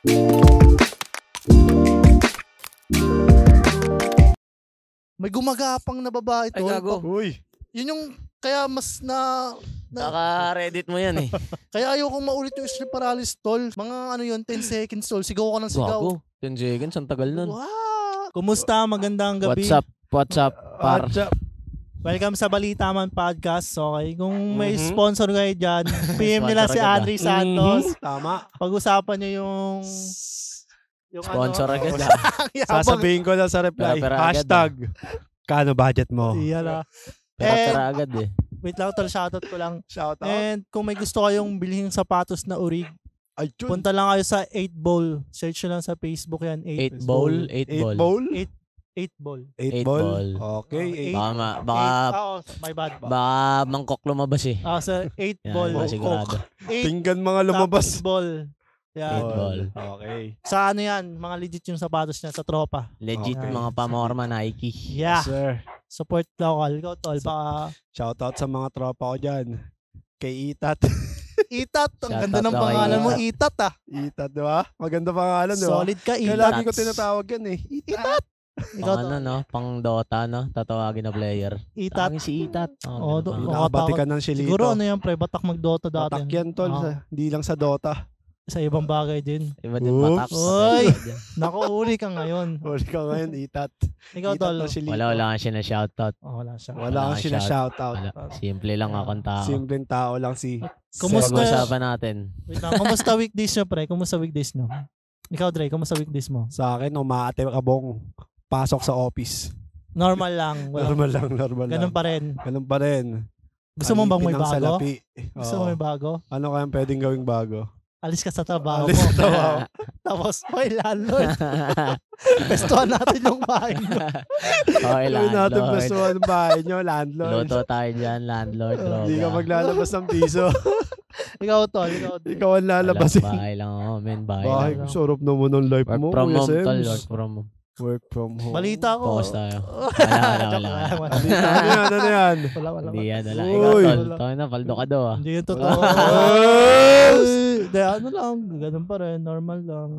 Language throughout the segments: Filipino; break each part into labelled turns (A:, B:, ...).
A: May gumagapang na babae, tol.
B: Ay, gago.
C: Uy.
A: Yun yung, kaya mas
B: Naka-Reddit mo yan eh.
A: kaya ayoko maulit yung sleep paralysis, tol. Mga ano yun, 10 seconds, tol. Sigaw ka ng sigaw.
B: Gago. 10 seconds, ang tagal nun.
A: Wow! Kumusta? Magandang gabi.
B: What's up, par?
A: Welcome sa Balita Man Podcast. Okay, kung may sponsor kayo dyan, PM nila si Andre Santos.
C: Tama.
A: Pag-usapan nyo yung
B: Sponsor agad ah.
C: Sasabihin ko lang sa reply.
B: Pera-pera
C: Hashtag. Kano budget mo?
A: Iyan na.
B: Pera agad eh.
A: Wait lang, tol. Shoutout ko lang.
C: Shout out.
A: And kung may gusto kayong bilhin sapatos na urig,
C: Ayun.
A: punta lang kayo sa 8 Ball. Search nyo lang sa Facebook yan.
B: 8 ball? 8 ball?
A: 8 Ball.
C: 8 ball? Okay.
A: My bad.
B: Baka mangkok lumabas eh.
A: Sa 8
B: Yan,
A: Ball.
B: masigurado.
A: 8
C: Tinggan mga lumabas.
A: Ball. Yan.
B: 8 ball.
C: Okay.
A: Sa ano yan, mga legit yung sapatos niya sa tropa.
B: Legit
C: Okay.
B: mga pamorma Nike.
A: Yeah.
C: Sir.
A: Support local. Ikaw, tol. Baka
C: Shout out sa mga tropa ko dyan. Kay Itat.
A: Itat. Ang
B: Shout
A: ganda
B: out
A: ng
B: daw kay
A: pangalan mo,
B: Itat.
A: Itat ah.
C: Itat, di ba? Maganda pangalan, di ba?
A: Solid ka,
C: Kaya
A: Itat.
C: lagi ko tinatawag yan eh.
A: Itat. Ikaw,
B: Pang ano no? Pang Dota no? Tatawagin na player.
A: Itat.
B: Tanging si Itat.
A: Oo,
B: ganun pa.
C: Nakabatikan ng Shilito.
A: Siguro ano yan, pre, batak mag-Dota dati.
C: Batak yan, tol. Hindi lang sa Dota.
A: Sa ibang bagay din.
B: Iba din
C: Oops.
B: batak.
A: Oy! Naku, uli ka ngayon.
C: Huli ka ngayon, Itat.
A: Ikaw,
C: Itat
A: tol.
C: ng Shilito.
B: Wala ka siya na shoutout.
A: Wala siya.
C: Wala kang sinashout out.
B: Wala. Simple lang akong tao.
C: Simpleng tao lang si
A: Kumusta?
B: Pag-usapan natin.
A: Wait lang. Kumusta weekdays nyo, pre? Kumusta weekdays nyo? Ikaw, Dre, kumusta weekdays mo?
C: Sa akin, umaate kabong pasok sa office.
A: Normal lang.
C: Normal lang.
A: Ganun pa rin.
C: Ganun pa rin.
A: Gusto mo bang may
C: Alipin ang
A: bago?
C: salapi.
A: Gusto mo may bago?
C: Ano kayang pwedeng gawing bago?
A: Alis ka sa trabaho
C: Alis
A: mo.
C: sa trabaho.
A: Tapos, may landlord. Pestuhan natin yung bahay mo.
B: Okay,
C: Gawin natin
B: landlord.
C: basuhan ng bahay nyo, landlord.
B: Luto tayo dyan, landlord.
C: Hindi ka
B: droga.
C: maglalabas ng piso.
A: Ikaw, tol. Ikaw, Dre.
C: Ikaw ang lalabasin.
B: Bahay lang ako, men. Bahay
C: Bahay,
B: lang.
C: sarap naman ng life
B: Work
C: mo.
B: from
C: Kuya
B: home, tol.
C: Sems.
B: Work from home.
C: Work from home.
A: Balita ko.
B: Focus tayo. Wala.
C: Ano yan?
A: Wala.
B: Hindi yan, wala.
C: Uy.
B: Ikaw, tol. Tayo na, paldo ka daw ah.
A: Hindi yung totoo. Hindi, ano lang. Ganun pa rin. Normal lang.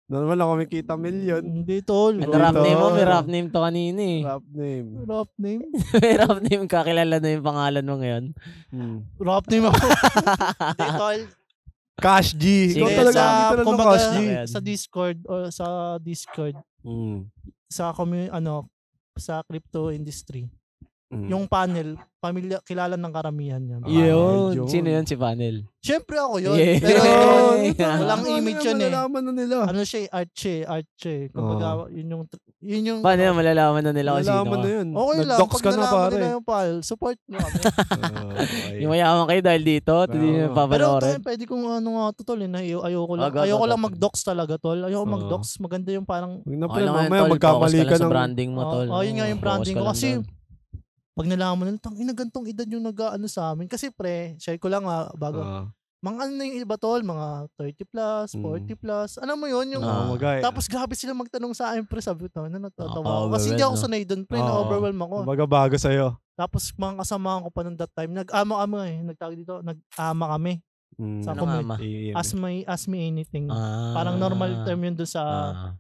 C: Normal lang kumikita million.
A: Hindi, tol.
B: Ano rap name mo? May rap name to kanina eh.
C: Rap name.
A: Rap name?
B: May rap name, kakilala na yung pangalan mo ngayon.
A: Rap name ako. Hindi, tol.
C: Cash G. Ikaw
B: Sige,
C: talaga
A: sa,
C: ang ng
A: kumbaga,
C: Cash G.
A: sa Discord or sa Discord, sa sa crypto industry, yung panel, kilala ng karamihan yan.
C: Yun.
B: Sino yun si Panel?
A: Siyempre ako yun.
B: Yeah.
A: Pero
B: Yeah.
A: walang image yun eh.
C: Malalaman na nila.
A: Ano siya, art siya. Kumbaga, yun yung
B: Paano yun? Malalaman na nila kung sino
C: Malalaman
B: ka.
C: na yun.
A: okay lang.
C: Nag-dox
A: Pag
C: ka na
A: nalaman
C: pare.
A: nila yung pal, support nyo kami.
B: Yung mayaman kayo dahil dito, hindi nyo
A: Pero
B: papanoorin.
A: pwede kong ano nga to, tol. Ayoko lang.
B: Go.
A: Ayoko lang mag-dox talaga, tol. Ayoko
C: Oo.
A: mag-dox. Maganda yung parang
C: Huwag na
B: Okay
C: pre,
B: lang yan,
C: mamaya
B: tol. Focus
C: magkamali
B: ka
C: ka
B: lang sa
C: ng...
B: branding mo, tol.
A: yun nga yung
B: Focus
A: branding
B: ka
A: ko.
B: lang
A: Kasi
B: doon.
A: pag nalaman nila, tangina gantong edad yung nag-ano sa amin. Kasi pre, share ko lang bago. Mga ano na yung iba tol, mga 30 plus, 40 plus. Alam mo yun, yung...
C: Magay.
A: Tapos grabe sila magtanong sa akin, pre. Sabi ko, natatawa ako.
B: Nakaka-overwhelm,
A: Kasi hindi ako
B: no?
A: sanay doon, pre.
C: Oo.
A: Na-overwhelm ako.
C: Kumbaga bago sa'yo.
A: Tapos mga kasamahan ko pa nung that time, nag-ama kami nagtawag dito, nag-ama kami. Sa
B: Ano nga ma?
A: Ask me anything.
B: Ah.
A: Parang normal term yun doon
B: Ah.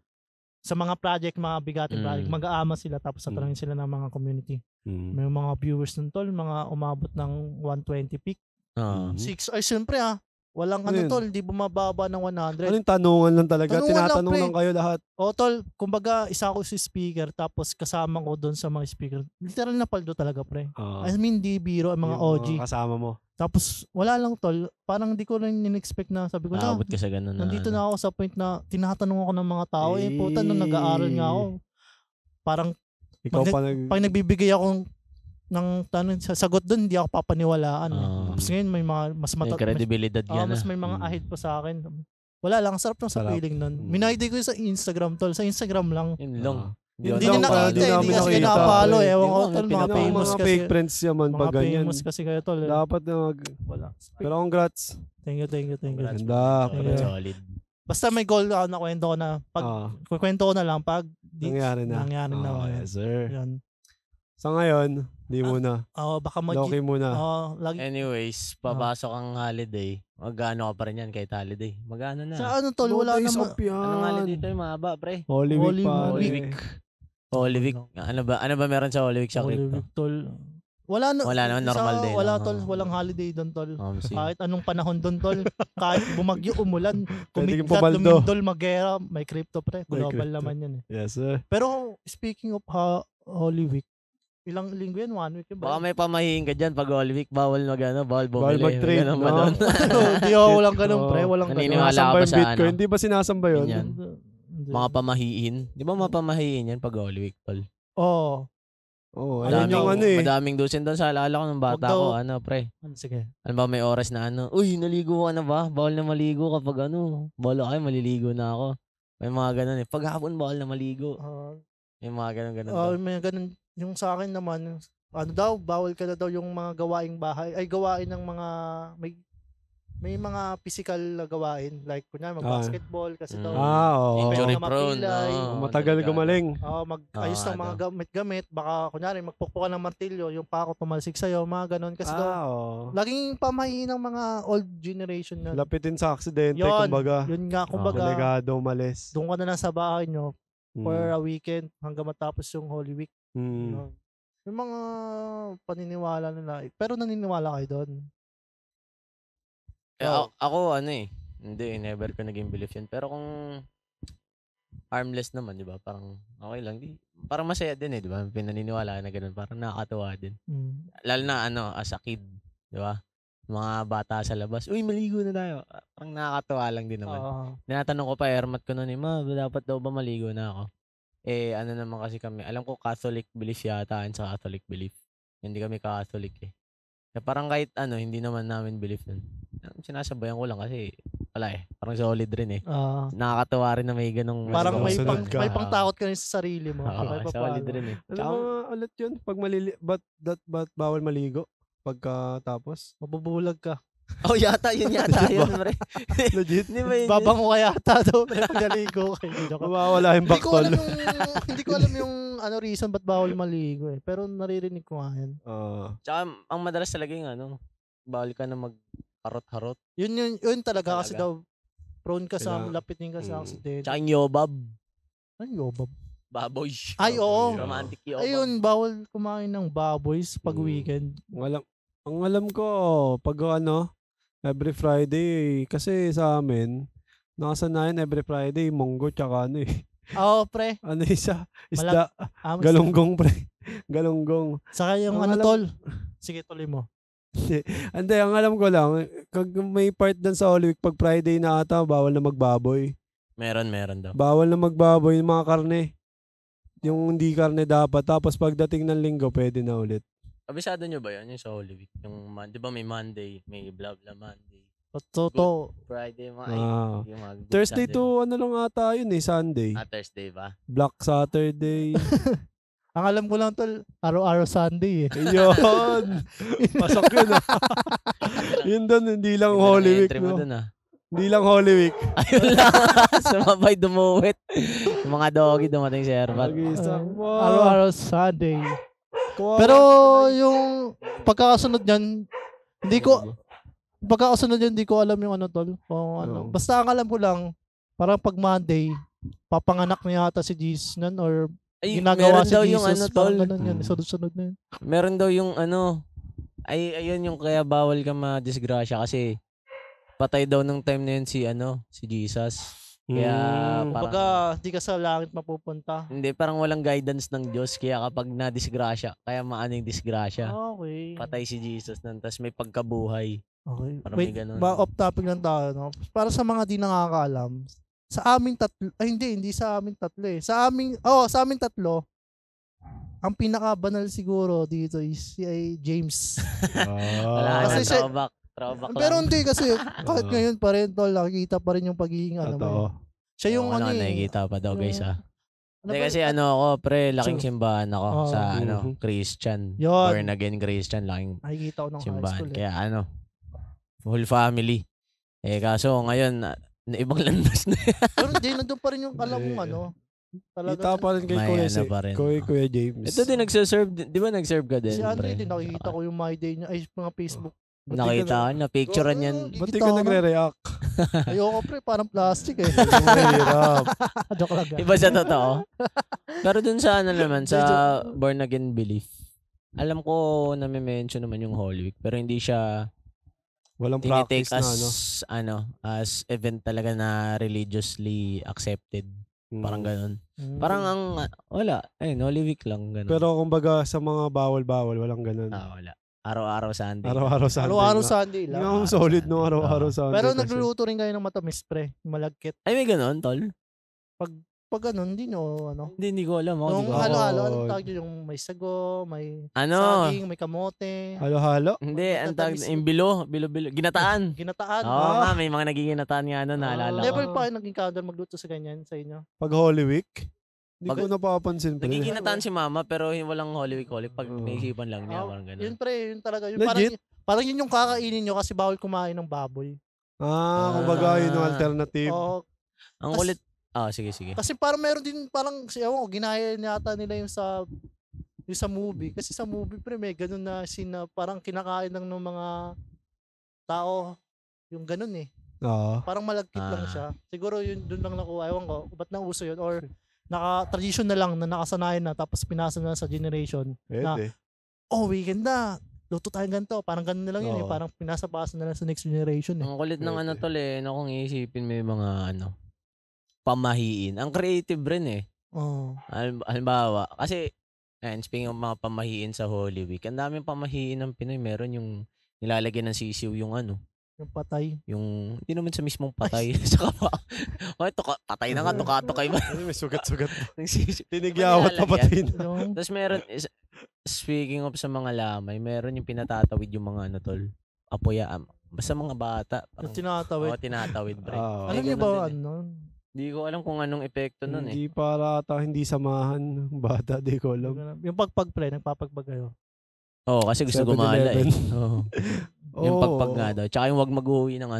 A: sa mga project, mga bigating project.
B: Mm.
A: Mag-aama sila tapos tatanungin sila ng mga community. May mga viewers nun tol, mga umabot ng 120 peak.
B: Ah.
A: 6 ay syempre walang
C: Ano yun?
A: tol, di bumababa ng 100.
C: Ano yung tanungan lang talaga?
A: Tanungan lang,
C: Tinatanong
A: pre.
C: lang kayo lahat.
A: O tol, kumbaga isa ako si speaker tapos kasama ko doon sa mga speaker. Literal na paldo talaga pre. I mean, di biro, mga
C: Yung
A: OG.
C: kasama mo.
A: Tapos wala lang tol, parang di ko rin in-expect na sabi ko na,
B: Naabot ka sa ganun na.
A: nandito na ako sa point na tinatanong ako ng mga tao. Puta, nung
C: Eh.
A: nag-aaral nga ako, parang
C: Ikaw pa
A: pag nagbibigay ako ng sagot doon, hindi ako papaniwalaan. Tapos ngayon may mga mas
B: May credibility yan.
A: mas may mga ahead pa sa akin. Wala lang, sarap ng sa
C: Sarap.
A: feeling nun. Minayday ko yun sa Instagram tol, sa Instagram lang.
B: Yun lang.
A: Hindi
C: lang
A: na
C: pala,
A: nakita,
C: di
A: hindi
C: namin
A: kasi
C: nakita,
A: nakapalo.
C: pre.
A: Ewan ko
B: Yung
A: tol, mga
B: mga
A: famous
C: mga
A: kasi.
C: fake friends yaman pag
A: Mga
C: ganyan.
A: famous kasi kayo tol.
C: Dapat na
A: Wala.
C: Pero congrats.
A: Thank you.
C: Ganda.
A: Thank you.
B: Solid.
A: Basta may goal ako na kwento ko na. Pag kwento ko na lang pag
C: Nangyari na.
A: Nangyari na.
C: Yes, sir.
A: Yan.
C: Sa ngayon, di muna.
A: Baka
C: Loki muna.
A: lagi.
B: Anyways, papasok ang holiday. Magkano ka pa rin yan kahit holiday? Magkano na?
A: Sa ano tol, wala
C: Days
A: naman.
C: off yan.
B: Anong holiday tayo mahaba, pre?
C: Holy Week pa.
A: Holy
B: Week. Holy Week. Ano ba meron sa Holy Week sa
A: Holy
B: crypto?
A: Week tol. Wala
B: naman, normal day
A: Wala
B: lang.
A: tol, walang holiday doon tol.
B: Sige.
A: Kahit anong panahon doon tol, kahit bumagyo umulan,
C: Pwede kang
A: kumiglat,
C: pumaldo.
A: lumindol, magera, may crypto pre.
C: May
A: Global
C: crypto.
A: naman yan eh.
C: Yes, sir.
A: Pero speaking of Holy Week, ilang linggo yan? 1 week yun
B: Baka
A: ba?
B: may pamahiin ka dyan pag Holy Week. Bawal bawal
C: Bawal
B: bumili.
C: mag-trade,
B: Ganun ba
C: no?
B: doon?
A: Hindi ako walang ganun pre, walang
B: Naniniwala
A: ganun.
B: ka
C: Sinasamba
B: ba
C: yung
B: sa
C: Bitcoin.
B: ano?
C: Hindi ba sinasamba yun?
B: Ganyan.
A: Hindi.
B: Mga pamahiin. Di ba mga pamahiin yan pag Holy Week, tol?
A: Oo.
C: Oo,
A: Ayun
C: ayun yung ano eh.
B: Madaming dusin doon sa alala ko ng bata
A: Wag daw.
B: ko. Pre?
A: Sige.
B: Ano ba may oras na uy, naligo ka na ba? Bawal na maligo kapag bawal kayo, maliligo na ako. May mga ganun eh. Pag hapon, bawal na maligo. May mga ganun.
A: May ganun. Yung sa akin naman, bawal ka na daw yung mga gawaing bahay. Ay, gawain ng mga, may mga physical na gawain. Like, kunya mag-basketball kasi daw.
C: Oo.
B: Injury
A: na
B: prone.
A: mapilay.
C: Matagal gumaling.
A: Mag-ayos ng mga gamit-gamit. Baka, kunyari, magpukpo ka ng martilyo, yung pako tumalsik sa'yo, mga ganun. Kasi daw, laging pamahiin ng mga old generation na.
C: Lapitin sa aksidente,
A: Yun,
C: kumbaga.
A: Yun nga, kumbaga.
C: Delegado, umalis.
A: Doon ka na lang sa bahay nyo for a weekend hanggang matapos yung Holy Week. Yun. Yung mga paniniwala nila. Pero naniniwala kayo doon?
B: Ako hindi, never ko naging belief yun. Pero kung harmless naman, di ba? Parang okay lang. Parang masaya din di ba? Pinaniniwala na ganun. Parang nakakatuwa din. Lalo na as a kid, di ba? Mga bata sa labas, uy, maligo na tayo. Parang nakakatuwa lang din naman. Tinatanong ko pa, airmat ko noon, ma, dapat daw ba maligo na ako? Ano naman kasi kami, alam ko Catholic belief yata sa Catholic belief. Hindi kami Catholic parang kahit hindi naman namin belief nun. Sinasabayan ko lang kasi wala parang solid rin nakakatawa rin na may ganong
A: parang may
C: may
A: pangtakot ka rin sa sarili mo.
B: Solid rin
C: Ano mga ulit yun? Pag ba't bawal maligo? Pagkatapos?
A: Mabubulag ka.
B: Yata yun pre.
C: Legit?
A: Babango ka yata daw. Naligo kayo.
C: Mawawala yung baktol.
A: Hindi ko alam yung reason ba't bawal maligo pero naririnig ko nga yan.
B: Tsaka ang madalas talaga yung bawal ka na mag-harot-harot.
A: Yun talaga kasi daw prone ka sa lapitin ka sa accident.
B: Tsaka yung yobab.
A: Ano yobab?
B: Baboy.
A: Ay, oo.
B: Romantic yobab.
A: Ayun, bawal kumain ng baboy pag weekend.
C: Ang alam ko, pag every Friday, kasi sa amin, nakasanayan every Friday, munggo, tsaka
A: pre.
C: Isa? Isda. Galunggong, pre. Galunggong.
A: Saka yung tol. Sige, tuloy mo.
C: Hindi, ang alam ko lang, kag may part doon sa Holy Week, pag Friday na ata, bawal na magbaboy.
B: Meron daw.
C: Bawal na magbaboy yung mga karne. Yung hindi karne dapat. Tapos pagdating ng linggo, pwede na ulit.
B: Abisado nyo ba yan yung sa Holy Week? Yung, di ba may Monday, may blah blah Monday.
A: Good
B: Friday,
C: Thursday to lang ata yun Sunday.
B: Thursday ba?
C: Black Saturday.
A: Ang alam ko lang tol, araw-araw Sunday
C: Yun. Pasok yun Yun doon, hindi lang Holy Week. Hindi lang Holy Week.
B: Ayun lang. Sumabay dumuwit. Yung mga doggy dumating sa airport.
A: Araw-araw Sunday. Pero yung pagkakasunod niyan, hindi ko alam yung tol. Basta ang alam ko lang, parang pag Monday, papanganak niya yata si Jesus nun or ginagawa si Jesus.
B: Tol.
A: Sunod-sunod na yun.
B: Meron daw yung ayun yung kaya bawal ka ma-disgrasya kasi patay daw nung time na yun si Jesus. Kaya
A: parang hindi ka sa langit mapupunta.
B: Hindi, parang walang guidance ng Diyos. Kaya kapag na-disgrasya, kaya maano yung disgrasya.
A: Okay.
B: Patay si Jesus nun, tapos may pagkabuhay.
A: Okay.
B: Parang
A: Wait, off topic lang tayo. No? Para sa mga di nakakaalam, sa aming tatlo, hindi sa aming tatlo Sa aming tatlo, ang pinakabanal siguro dito is si James.
B: Wala
A: kasi
B: throwback
A: pero hindi kasi kahit ngayon pa rin tol, nakikita pa rin yung pagiging siya yung
B: nakikita pa daw guys Hindi kasi ako pre, laking simbahan ako sa Christian. Born again Christian, laking
A: nakikita ko ng
B: simbahan.
A: high school
B: Kaya full family. Kaso ngayon ibang landas na.
A: Pero hindi, nandun pa rin yung alam mong
C: Kita pa rin kay
B: May
C: Kuya,
B: ano pa rin.
C: Kuya James.
B: Ito din nagsaserve, di ba nagserve ka din?
A: Si Andre
B: pre?
A: din, nakikita ko yung My Day niya. Ay, mga Facebook.
B: Nakita na, picturean yan.
C: Ba't di ka nagre-react?
A: Ayoko pre, parang plastic eh.
C: Mahirap.
A: Joke lang.
B: Iba sa totoo. Pero dun sa ano naman, sa Born Again Belief, alam ko na may mention naman yung Holy Week, pero hindi siya
C: Walang
B: tinitake
C: practice
B: as,
C: na
B: as event talaga na religiously accepted. Parang ganun. Parang ang, wala, Holy Week lang, ganun.
C: Pero kumbaga sa mga bawal-bawal, walang ganun.
B: Wala. Araw-araw Sunday.
C: Araw-araw Sunday.
A: Araw-araw Sunday lang.
C: Hindi ako solid no, araw-araw Sunday.
A: Pero
C: kasi.
A: nagluluto rin kayo ng matamis pre, malagkit.
B: Ay, may ganun, tol?
A: Pag ganun, hindi nyo, ano.
B: Hindi ko alam. Hindi
A: Yung
B: ko alam.
A: halo-halo, anong tawag yun? Yung may sago, may
B: Ano?
A: saging, may kamote.
C: Halo-halo?
B: Hindi, ang tawag,
A: Matamis.
B: yung bilo. Ginataan.
A: Ginataan.
B: Oo nga, may mga nagiginataan nga ano, naalala ko.
A: Never pa kayo nag-encounter magluto sa ganyan sa inyo?
C: Pag Holy Week? Hindi
B: Pag-
C: ko napapansin. pre.
B: Nagiginataan si mama, pero walang Holy Week. Pag naisipan lang niya, parang gano'n.
A: Yun pre, yun talaga. Yun,
C: Legit?
A: parang yun yung kakainin nyo kasi bawal kumain ng baboy.
C: Kumbaga yun yung alternative.
A: Oo.
B: Ang kulit. Sige.
A: Kasi parang meron din parang ewan ko, ginaya yata nila yung sa movie. Kasi sa movie pre, may ganun na scene na parang kinakain lang ng mga tao yung ganun eh.
C: Oo.
A: Parang malagkit lang siya. Siguro yun doon lang nakuha. Ewan ko, ba't nauso yun? Or tradition na lang na nakasanayan na tapos pinasa na sa generation.
C: Pwede.
A: Weekend na. Luto tayong ganito. Parang ganun na lang yun eh.
C: Oo.
A: Parang pinasa-pasa na lang sa next generation eh.
B: Ang kulit ng
C: Pwede.
B: tol kung iisipin mo yung mga pamahiin. Ang creative rin eh.
A: Oo.
B: Halimbawa, kasi, speaking of mga pamahiin sa Holy Week, ang daming pamahiin ng Pinoy. Meron yung nilalagyan ng sisiw yung
A: Yung patay.
B: yung, hindi naman sa mismong patay. Saka pa, patay na nga, tuka-tukay ba?
C: May sugat-sugat.
B: Ng sisiw.
C: Tinigyawat pa pati.
A: Yung,
B: Tapos meron, speaking of sa mga lamay, meron yung pinatatawid yung mga tol, apoya, basta mga bata.
A: yung
B: Parang,
A: tinatawid.
B: tinatawid, pre.
A: Alam niyo ba ano?
B: Hindi ko alam kung anong epekto nun eh.
C: Hindi para ata hindi samahan ng bata, di ko alam.
A: Yung pagpag pre, nagpapagpag kayo.
B: Oo, kasi gusto
C: 7-Eleven.
B: gumala eh. Oo. Yung
C: Oo.
B: pagpag nga daw. Tsaka yung wag mag-uwi ng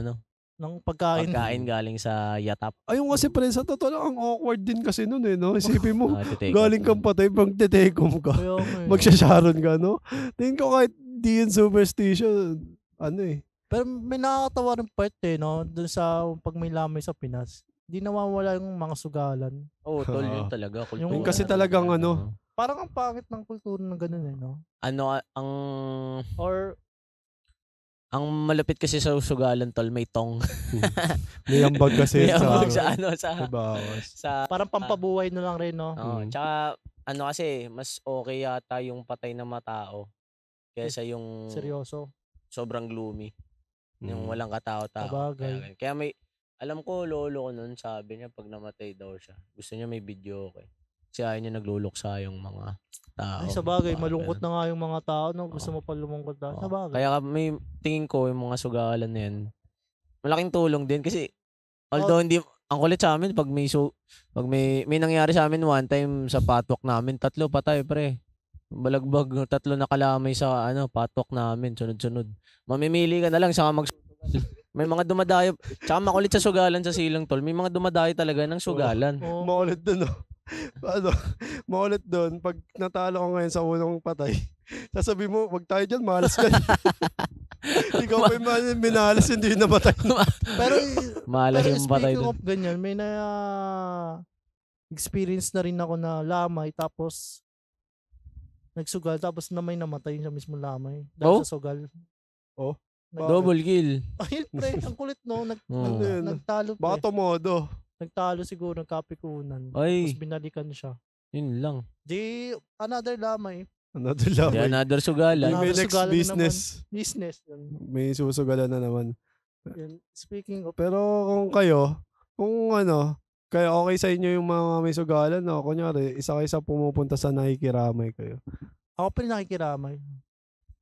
A: Ng pagkain.
B: pagkain galing sa yatap.
C: Ayun kasi pre, sa totoo lang, ang awkward din kasi nun eh, no? Isipin mo,
B: Titake
C: galing
B: out.
C: kang patay, pag tetekom ka,
A: Kaya nga eh.
C: magsasharon ka, no? Tingin ko kahit di yun superstition,
A: Pero may nakakatawa rin part eh, no? Doon sa pag may lamay sa Pinas. Hindi nawawala yung mga sugalan.
B: Oo, tol, yun talaga.
A: Yung
B: kultura
C: kasi
B: natin
C: talagang
B: talaga,
A: Parang ang pangit ng kultura ng ganun eh, no? Or
B: Ang malapit kasi sa sugalan, tol, may tong.
C: may ambag kasi
B: May ambag sa
C: sa bawas.
B: sa
A: parang pampabuhay na lang rin, no?
B: tsaka kasi mas okay yata yung patay na matao kaysa yung
A: Seryoso.
B: sobrang gloomy. Yung walang katao-tao.
A: Sabagay.
B: Kaya may, alam ko, lolo ko nun, sabi niya pag namatay daw siya, gusto niya may video okay. Kasi ayaw niya nagluluksa yung mga tao.
A: Ay, sabagay,
B: Parang
A: malungkot
B: ganun.
A: na nga yung mga tao, no? Gusto mo pa lumungkot na.
B: Oo.
A: Sabagay.
B: Kaya may tingin ko yung mga sugalan na yan, malaking tulong din kasi although hindi, ang kulit sa amin pag may nangyari sa amin one time sa patwalk namin, 3 patay pre. Balagbag, 3 nakalamay sa patwalk namin, sunod-sunod. Mamimili ka na lang saka magsugal. May mga dumadayo, tsaka makulit sa sugalan sa silang tol, may mga dumadayo talaga ng sugalan.
A: Oo.
C: Makulit dun, no? Makulit dun, pag natalo ko ngayon sa unang patay, sasabi mo, wag tayo dyan, malas ka. Ikaw pa yung minalas, hindi yung namatay.
A: Pero,
B: Malas
A: pero
B: yung patay
A: speaking
B: dun.
A: of ganyan, may experience na rin ako na lamay, tapos nagsugal, tapos na may namatay sa mismo lamay. Dahil sa sugal.
C: Oh?
B: Double kill.
A: Ayun pre, ang kulit no.
B: Oo.
A: Nagtalo pre.
C: Baka tumodo.
A: Nagtalo siguro, nagkapikunan.
B: Ay.
A: Tapos binalikan siya.
B: Yun lang.
A: Di, another lamay.
C: Another
B: Di
C: lamay.
B: another sugalan.
C: May
A: Another
C: next
A: sugalan na
C: business.
A: Business. Yun.
C: May susugalan na naman.
A: Yun. Speaking of,
C: Pero kung kaya okay sa inyo yung mga may sugalan, no? Kunyari, isa kayo sa pumupunta sa nakikiramay kayo.
A: ako pa rin nakikiramay.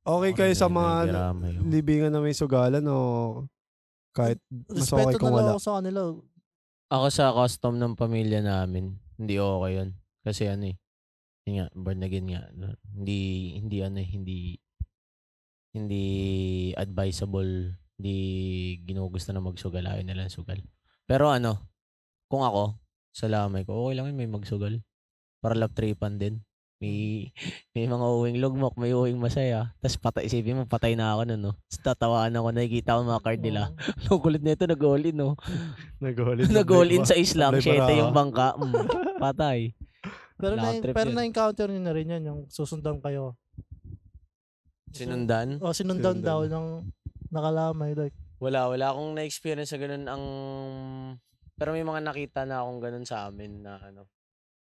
C: Okay kayo sa mga
B: Nakikiramay, oh.
C: libingan na may sugalan o kahit mas okay
A: Respeto
C: kung
A: na lang
C: wala?
A: ako sa kanila.
B: Ako sa custom ng pamilya namin, hindi okay yun. Kasi yun nga, born again nga. Hindi advisable, hindi ginugusto na magsugal, ayaw nila sugal. Pero kung ako, sa lamay ko, okay lang yun, may magsugal. Para love tripan din. May mga uwing lugmok, may uwing masaya. Tapos isipin mo, patay na ako nun, no? Tapos tatawaan ako, nakikita ko mga card nila. Ang kulit nito, nag-all in, no? Nag-all in sa Islam, 7 yung bangka. Patay.
A: Pero na-encounter nyo na rin yan, yung susundan kayo.
B: Sinundan?
A: Sinundan daw ng nakalamay. Like.
B: Wala akong na-experience sa ganun pero may mga nakita na akong ganun sa amin na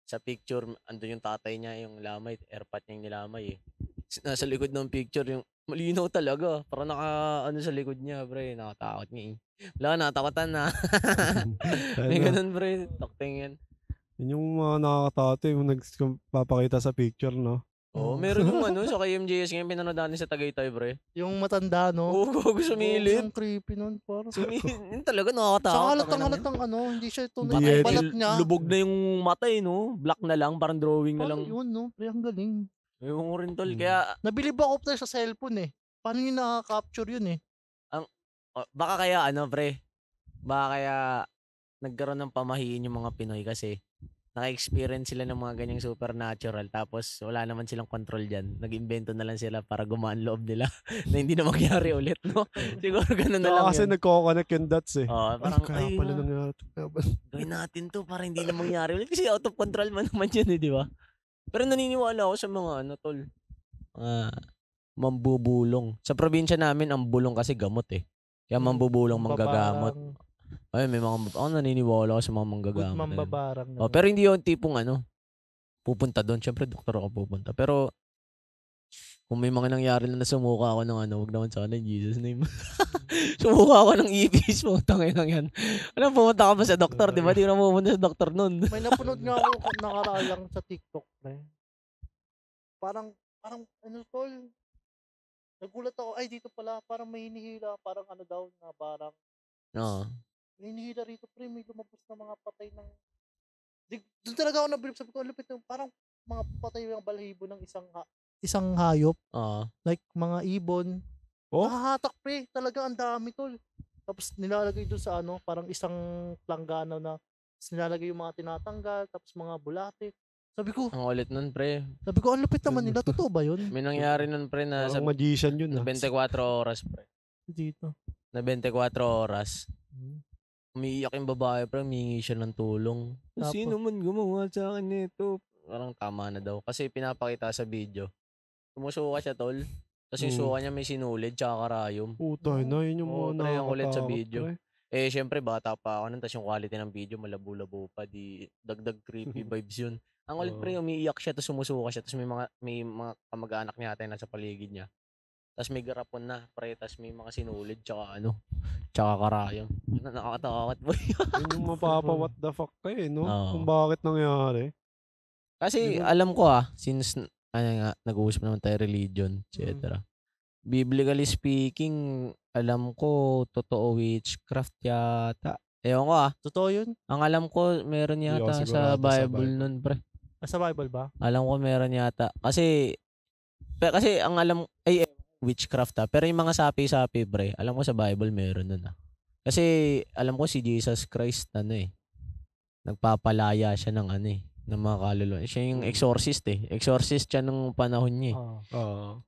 B: sa picture, andun yung tatay niya, yung lamay, airpot niya yung nilamay eh. Nasa likod ng picture, yung malinaw talaga. Parang sa likod niya, pre, nakatakot niya eh. Wala, natakotan na. May ganun, pre, takting yan.
C: Yun yung mga nakakatato, yung nagpapakita sa picture, no?
B: Oo, meron yung sa KMJS ngayon, pinanood natin sa Tagaytay, pre.
A: Yung matanda, no?
B: Oo, gago sumilip.
A: Yung creepy nun, parang.
B: Yun talaga, nakakatakot.
A: Saka halatang hindi siya ito.
B: Balat niya. Lubog na yung mata no? Black na lang, parang drawing na lang.
A: Yun, no? Pre, ang galing.
B: Ewan ko rin, tol. Kaya,
A: nabilib ako tayo sa cellphone eh. Paano yung nakaka-capture yun eh?
B: Baka kaya, pre? Baka kaya nagkaroon ng pamahiin yung mga Pinoy kasi naka-experience sila ng mga ganyang supernatural tapos wala naman silang control dyan. Nag-invento na lang sila para gumaan loob nila na hindi na mangyari ulit, no? Siguro ganun na lang
C: kasi
B: yun.
C: nagko-connect yung dots eh.
B: Parang,
C: kaya pala nangyari.
B: Gawin natin to para hindi na mangyari ulit kasi out of control man naman yun di ba? Pero naniniwala ako sa mga tol. Mambubulong. Sa probinsya namin, ang bulong kasi gamot eh. Kaya mambubulong, manggagamot. Ay, may mga naniniwala ako sa mga manggagamot.
A: Mambabarang.
B: Pero hindi yung tipong pupunta doon. Siyempre, doktor ako pupunta. Pero, kung may mga nangyari na sumuka ako ng wag naman sana in Jesus name. Sumuka ako ng EPs mo. Tangin lang yan. Pumunta ka ba sa doktor? Di ba? Di na pumunta sa doktor nun.
A: May napanood nga ako nakaralang sa TikTok. Parang, tol. Nagulat ako. Ay, dito pala. Parang may hinihila. Parang daw na parang. May hinihila rito, pre. May lumabas na mga patay ng. Doon talaga ako nabilib. Sabi ko, lupit ng parang mga patay ng balahibo ng isang hayop. Like mga ibon. Nakahatak, pre. Talaga ang dami, tol. Tapos nilalagay doon sa parang isang planggana na. Tapos nilalagay yung mga tinatanggal. Tapos mga bulate. Sabi ko.
B: Ang ulit nun, pre.
A: Sabi ko, ang lupit naman nila. Totoo ba yun?
B: May nangyari nun, pre, na
C: sa magician yun.
B: Na 24 oras, pre.
A: Dito.
B: Na 24 oras. Umiiyak yung babae, pre. Humingi siya ng tulong. Sino man gumawa sa akin nito? Parang tama na daw. Kasi pinapakita sa video. Sumusuka siya, tol. Tapos yung suka niya may sinulid, tsaka karayom.
C: Putay na, yun yung mga
B: nakakatakot. Yung ulit sa video.
C: Pre.
B: Syempre, bata pa ako nun. Tapos yung quality ng video, malabo-labo pa. Di dagdag creepy vibes yun. Ang ulit, pre, umiiyak siya, tapos sumusuka siya. Tapos may mga kamag-anak niya ata nasa paligid niya. Tapos may garapon na, pre. Tapos may mga sinulid, tsaka tsaka karayom. Nakakatakot, boy.
C: Yun yung mapapa what the fuck kayo, no? Kung bakit nangyari.
B: Kasi alam ko since nag-uusap naman tayo religion, etc. Biblically speaking, alam ko totoo witchcraft yata. Ewan ko
A: Totoo yun?
B: Ang alam ko meron yata sa Bible nun, pre.
A: Sa Bible ba?
B: Alam ko meron yata. Kasi ang alam witchcraft pero yung mga sapi-sapi, pre, alam ko sa Bible meron nun Kasi alam ko si Jesus Christ nagpapalaya siya ng ng mga kaluluwa. Siya yung exorcist Exorcist siya nung panahon niya.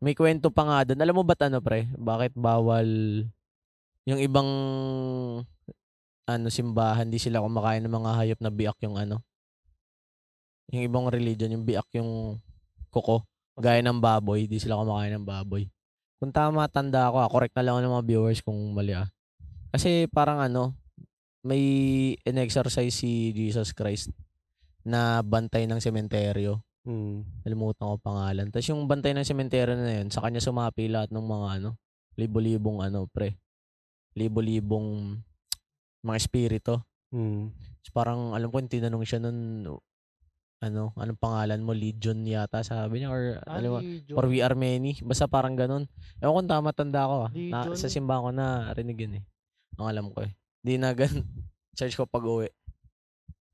B: May kwento pa nga doon. Alam mo ba't pre? Bakit bawal yung ibang simbahan, di sila kumakain ng mga hayop na biak yung yung ibang religion, yung biak yung kuko. Gaya ng baboy, di sila kumakain ng baboy. Kung tama, tanda ako correct na lang ng mga viewers kung mali Kasi parang may in-exercise si Jesus Christ na bantay ng sementeryo. Nalimutan ko pangalan. Tapos yung bantay ng sementeryo na yun, sa kanya sumapi lahat ng mga libo-libong pre. Libo-libong mga espiritu. So parang alam ko tinanong siya nun anong pangalan mo? Legion yata sabi niya or we are many. Basta parang ganun. Ewan kung tama, tanda ko sa simbahan ko na rinig yun Ang alam ko Di na search ko pag-uwi.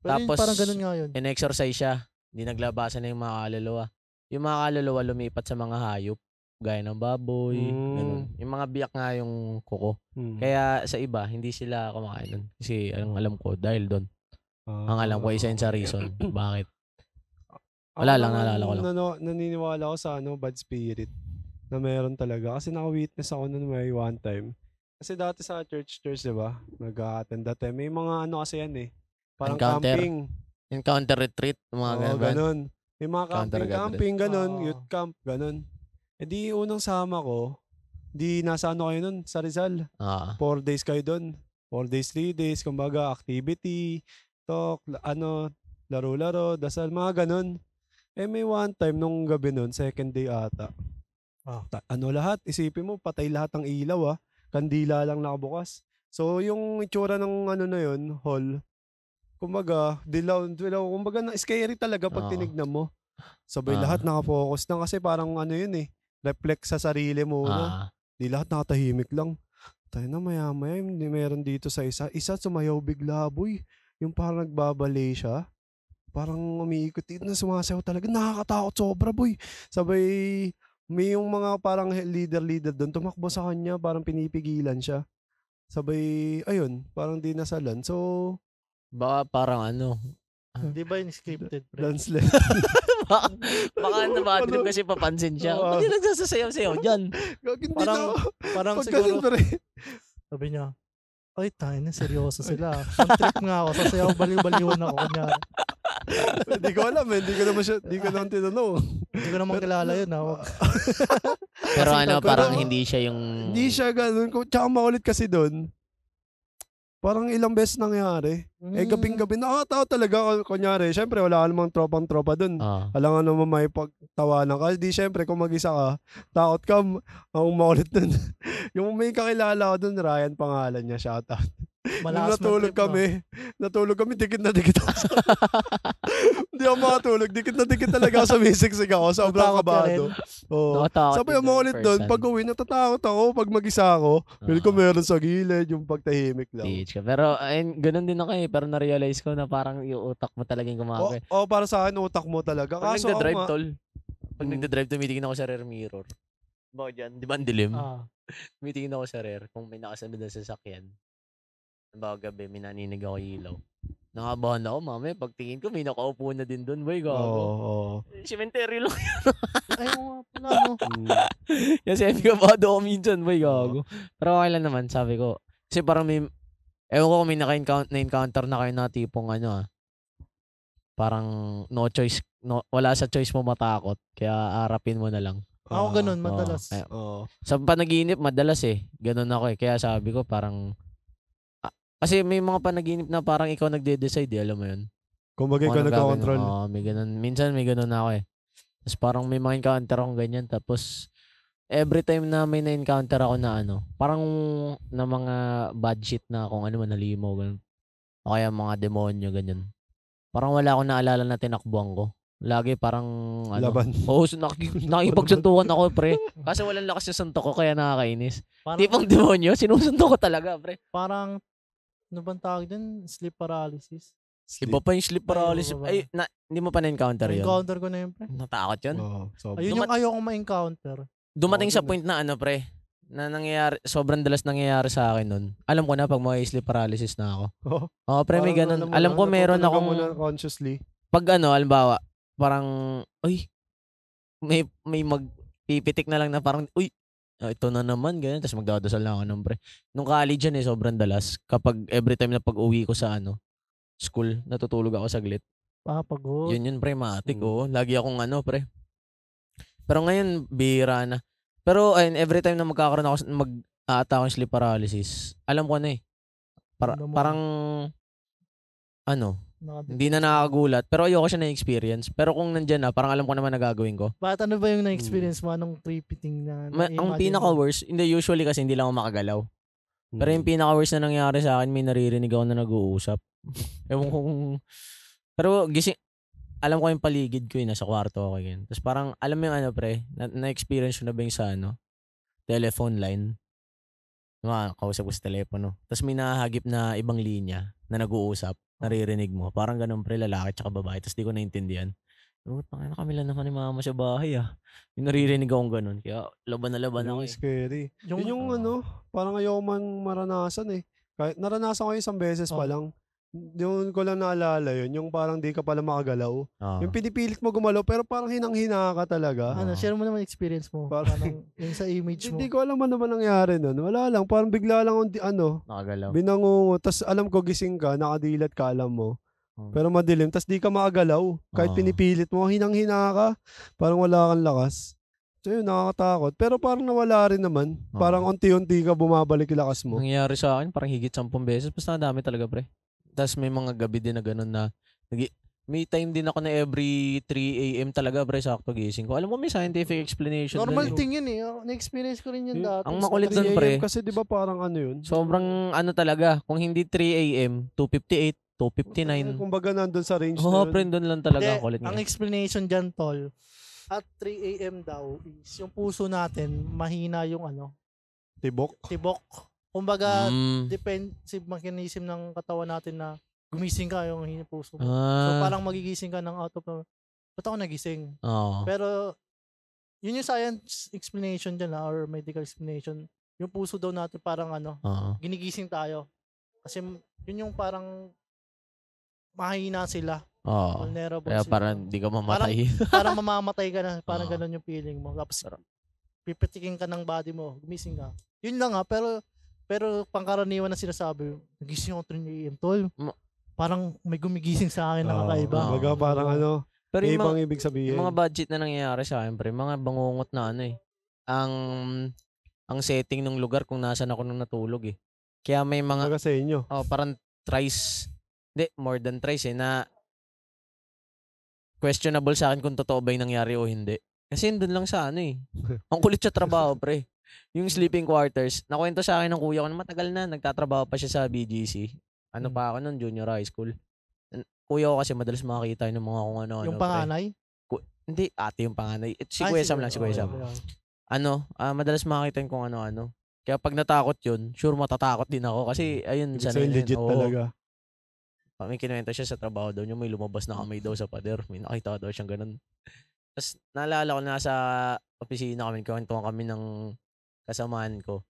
B: Tapos
A: parang ganun nga yun.
B: In-exercise siya. Hindi naglabasan na yung mga kaluluwa. Yung mga kaluluwa lumipat sa mga hayop. Gaya ng baboy. Ganun. Yung mga biyak nga yung kuko. Kaya sa iba, hindi sila kumakain nun. Kasi alam ko, dahil doon. Ang alam ko, isa yun sa reason. Bakit?
C: Ako
B: Wala lang,
C: naman,
B: naalala ko lang.
C: naniniwala ako sa bad spirit na meron talaga. Kasi naka-witness ako nun may one time. Kasi dati sa church, di ba? Nag-a-attend dati. May mga kasi yan eh. Parang
B: Encounter.
C: camping.
B: Encounter retreat, mga
C: Oo, ganun. May mga
B: Counter
C: camping, ganun.
A: Oo.
C: Youth camp, ganun. E di unang sama ko, di nasa kayo nun, sa Rizal. 4 days kayo dun. 4 days, 3 days, kumbaga activity, talk, laro-laro, dasal, mga ganun. May one time nung gabi nun, second day ata. Lahat, isipin mo, patay lahat ng ilaw Kandila lang nakabukas. So yung itsura ng na yun, hall, kumbaga, dilaw, kumbaga scary talaga pag tinignan mo. Sabay lahat nakafocus lang kasi parang yun eh, reflex sa sarili muna. Di lahat nakatahimik lang. Tayo na maya-maya, hindi meron dito sa isa. Isa sumayaw bigla, boy. Yung parang nagbabale siya. Parang umiikot dito na sumasayaw talaga. Nakakatakot sobra, boy. Sabay, may yung mga parang leader doon, tumakbo sa kanya, parang pinipigilan siya. Sabay, ayun, parang dinasalan. So,
B: baka parang
A: Di ba yung scripted, pre?
C: landslide.
B: baka bad trip kasi papansin siya. Ba't yung nagsasayaw-sayaw dyan?
A: Parang
C: pag
A: siguro,
C: ganun, pre.
A: sabi niya, ay, tayo na, seryoso sila. Pang-trip nga ako, sasayaw, baliw-baliwan ako. Kunyari.
C: Hindi ko alam hindi ko naman tinanong.
A: Hindi ko naman kilala yun.
B: Pero
A: Kasi
B: parang hindi siya yung...
C: Hindi siya ganun. Tsaka makulit kasi doon. Parang ilang beses nangyari. Gabing-gabi, nakakatawa talaga. Kunyari, syempre, wala ka namang tropang-tropa dun. Wala nga naman may pagtawanan ka. Di syempre, kung mag-isa ka, takot ka, ang makulit dun. Yung may kakilala ko dun, Ryan pangalan niya, shoutout. Nung natulog kami, dikit na dikit ako. Hindi ako makatulog, dikit na dikit talaga ako sa music ako. Sobrang kabado. Sabi yung makulit doon, pag uwi, natatakot ako pag mag-isa ako. Feel ko meron sa gilid, yung pagtahimik lang.
B: Pero ganun din ako eh. Pero na-realize ko na parang yung utak mo talagang gumagawin.
C: Para sa akin, utak mo talaga.
B: Pag nagda-drive, tol. Pag nagda-drive, tumitingin ako sa rear mirror. Bakit dyan? Di ba ang dilim? Tumitingin ako sa rear kung may nakasunod na sasakyan. Bago gabi, may naninig ako ilaw. Nakabahan ako, mamaya. Pagtingin ko, may nakaupo na din doon. Boy, gago. Cemetery lang yan.
A: Ay, pala, no?
B: Kasi kabado ako minsan, boy, gago. Pero okay lang naman, sabi ko. Kasi parang ewan ko kung may na-encounter na kayo na tipong parang no choice, wala sa choice mo matakot. Kaya harapin mo na lang.
A: Ako ganun, madalas.
B: Sa panaginip, madalas eh. Ganun ako eh. Kaya sabi ko parang, kasi may mga panaginip na parang ikaw nagde-decide alam mo yun.
C: Kung bagay ka nagka-control.
B: May ganun. Minsan may ganun ako eh. Tapos parang may mga encounter akong ganyan. Tapos, every time na may na-encounter ako na parang na mga bad shit na kung ano man nalimaw, ganun. O kaya mga demonyo, ganyan. Parang wala akong naalala na tinakbuhan ko. Lagi parang
C: laban.
B: Nakipagsuntukan ako, pre. Kasi walang lakas yung suntok ko, kaya nakakainis.
A: Parang,
B: tipong demonyo, sinusuntok ko talaga, pre.
A: Parang, ano bang tawag din? Sleep paralysis.
B: Iba pa yung sleep paralysis. Ay, hindi mo pa na-encounter yun?
A: Na-encounter ko na yun, pre.
B: Natakot yun?
A: Ayun yung ayokong ma-encounter.
B: Dumating sa point na pre, na nangyayari, sobrang dalas nangyayari sa akin nun. Alam ko na pag may sleep paralysis na ako. Pre, may ganun. Alam ko meron akong...
C: consciously.
B: Pag halimbawa, parang, may magpipitik na lang na parang, ito na naman, ganyan. Tapos magdadasal na ako ng pre. Nung college yan sobrang dalas. Kapag every time na pag-uwi ko sa school, natutulog ako saglit.
A: Pagod.
B: Yun pre, matik. Lagi akong pre. Pero ngayon, bihira na. Pero every time na magkakaroon ako, mag-a-attack ng sleep paralysis, alam ko na eh. Parang, hindi na nakakagulat. Pero ayoko siya na-experience. Pero kung nandyan na, parang alam ko naman na gagawin ko.
A: Bakit ano ba yung na-experience mo? Anong creepy thing na
B: ang pinaka-worst, hindi usually kasi hindi lang ako makagalaw. Pero yung pinaka-worst na nangyari sa akin, may naririnig ako na nag-uusap. Ewan ko kung... Pero gising, alam ko yung paligid ko nasa kwarto ako ganyan. Tapos parang, alam mo yung pre, na-experience ko na ba yung sa telephone line? Kausap ko sa telepono. Tapos may nahagip na ibang linya na nag-uusap. Naririnig mo. Parang ganun pre, lalaki tsaka babae. Tapos di ko naintindihan. Tangina kami lang naman ni mama sa bahay Yung naririnig akong ganun. Kaya laban na laban ako
C: scary. Yung parang ayaw man maranasan eh. Kahit naranasan ko isang beses pa lang. Yung ko lang naalala yun, yung parang di ka pala makagalaw. Yung pinipilit mo gumalaw, pero parang hinang-hina ka talaga.
A: Share mo naman experience mo. Parang yung sa image mo.
C: Hindi ko alam ano naman nangyari nun. Wala lang, parang bigla lang
B: nakagalaw.
C: Binangungo. Tapos alam ko gising ka, nakadilat ka, alam mo. Pero madilim, tapos di ka makagalaw. Kahit pinipilit mo, hinang-hina ka. Parang wala kang lakas. So yun, nakakatakot. Pero parang nawala rin naman. Parang unti-unti ka bumabalik yung lakas mo.
B: Nangyari sa akin, parang higit 10 beses. Basta nadami talaga, pre. Tapos may mga gabi din na ganun na may time din ako na every 3 a.m. talaga, pre, sakto gising ko. Alam mo, may scientific explanation.
A: Normal thing yun eh. Na-experience ko rin yun dati.
B: Ang makulit doon, pre.
C: Kasi di ba parang ano yun?
B: Sobrang talaga. Kung hindi 3 a.m., 2:58, 2:59.
C: Kumbaga nandun sa range na yun.
B: Pre, doon lang talaga ang kulit niya.
A: Ang explanation dyan, tol, at 3 a.m. daw is yung puso natin, mahina yung
C: Tibok.
A: Kumbaga, defensive mechanism ng katawan natin na gumising ka yung puso mo. So parang magigising ka ng out of ba't ako nagising? Pero yun yung science explanation dyan or medical explanation. Yung puso daw natin parang ginigising tayo. Kasi yun yung parang mahina sila. Vulnerable
B: kaya
A: sila.
B: parang di ka mamatay.
A: Parang mamamatay ka na. Parang ganun yung feeling mo. Tapos pipitikin ka ng body mo. Gumising ka. Yun lang pero pangkaraniwan na sinasabi, nagising ako 3 a.m. tol. Parang may gumigising sa akin na kakaiba.
C: Baga parang
B: pero
C: ibang ibig sabihin.
B: Yung mga budget na nangyayari sa akin, pre, mga bangungot na ang setting ng lugar kung nasaan ako nung natulog eh. Kaya may mga...
C: Baga sa inyo.
B: Parang thrice, more than thrice na questionable sa akin kung totoo ba yung nangyari o hindi. Kasi doon lang sa ang kulit sa trabaho, pre. Yung sleeping quarters, nakwento sa akin ng kuya ko na matagal na, nagtatrabaho pa siya sa BGC. Pa ako nun, junior high school. Kuya ko kasi madalas makakita ng mga kung ano.
A: Yung panganay?
B: Hindi, ate yung panganay. Si Kuya Sam lang, si Kuya Sam. Madalas makakita kung ano-ano. Kaya pag natakot yun, sure matatakot din ako. Kasi ayun,
C: so legit talaga.
B: May kinuwento siya sa trabaho daw niya, may lumabas na kamay daw sa pader. May nakita daw siyang ganun. Tapos naalala ko na sa opisina kami, kwentuhan kami ng kasamahan ko.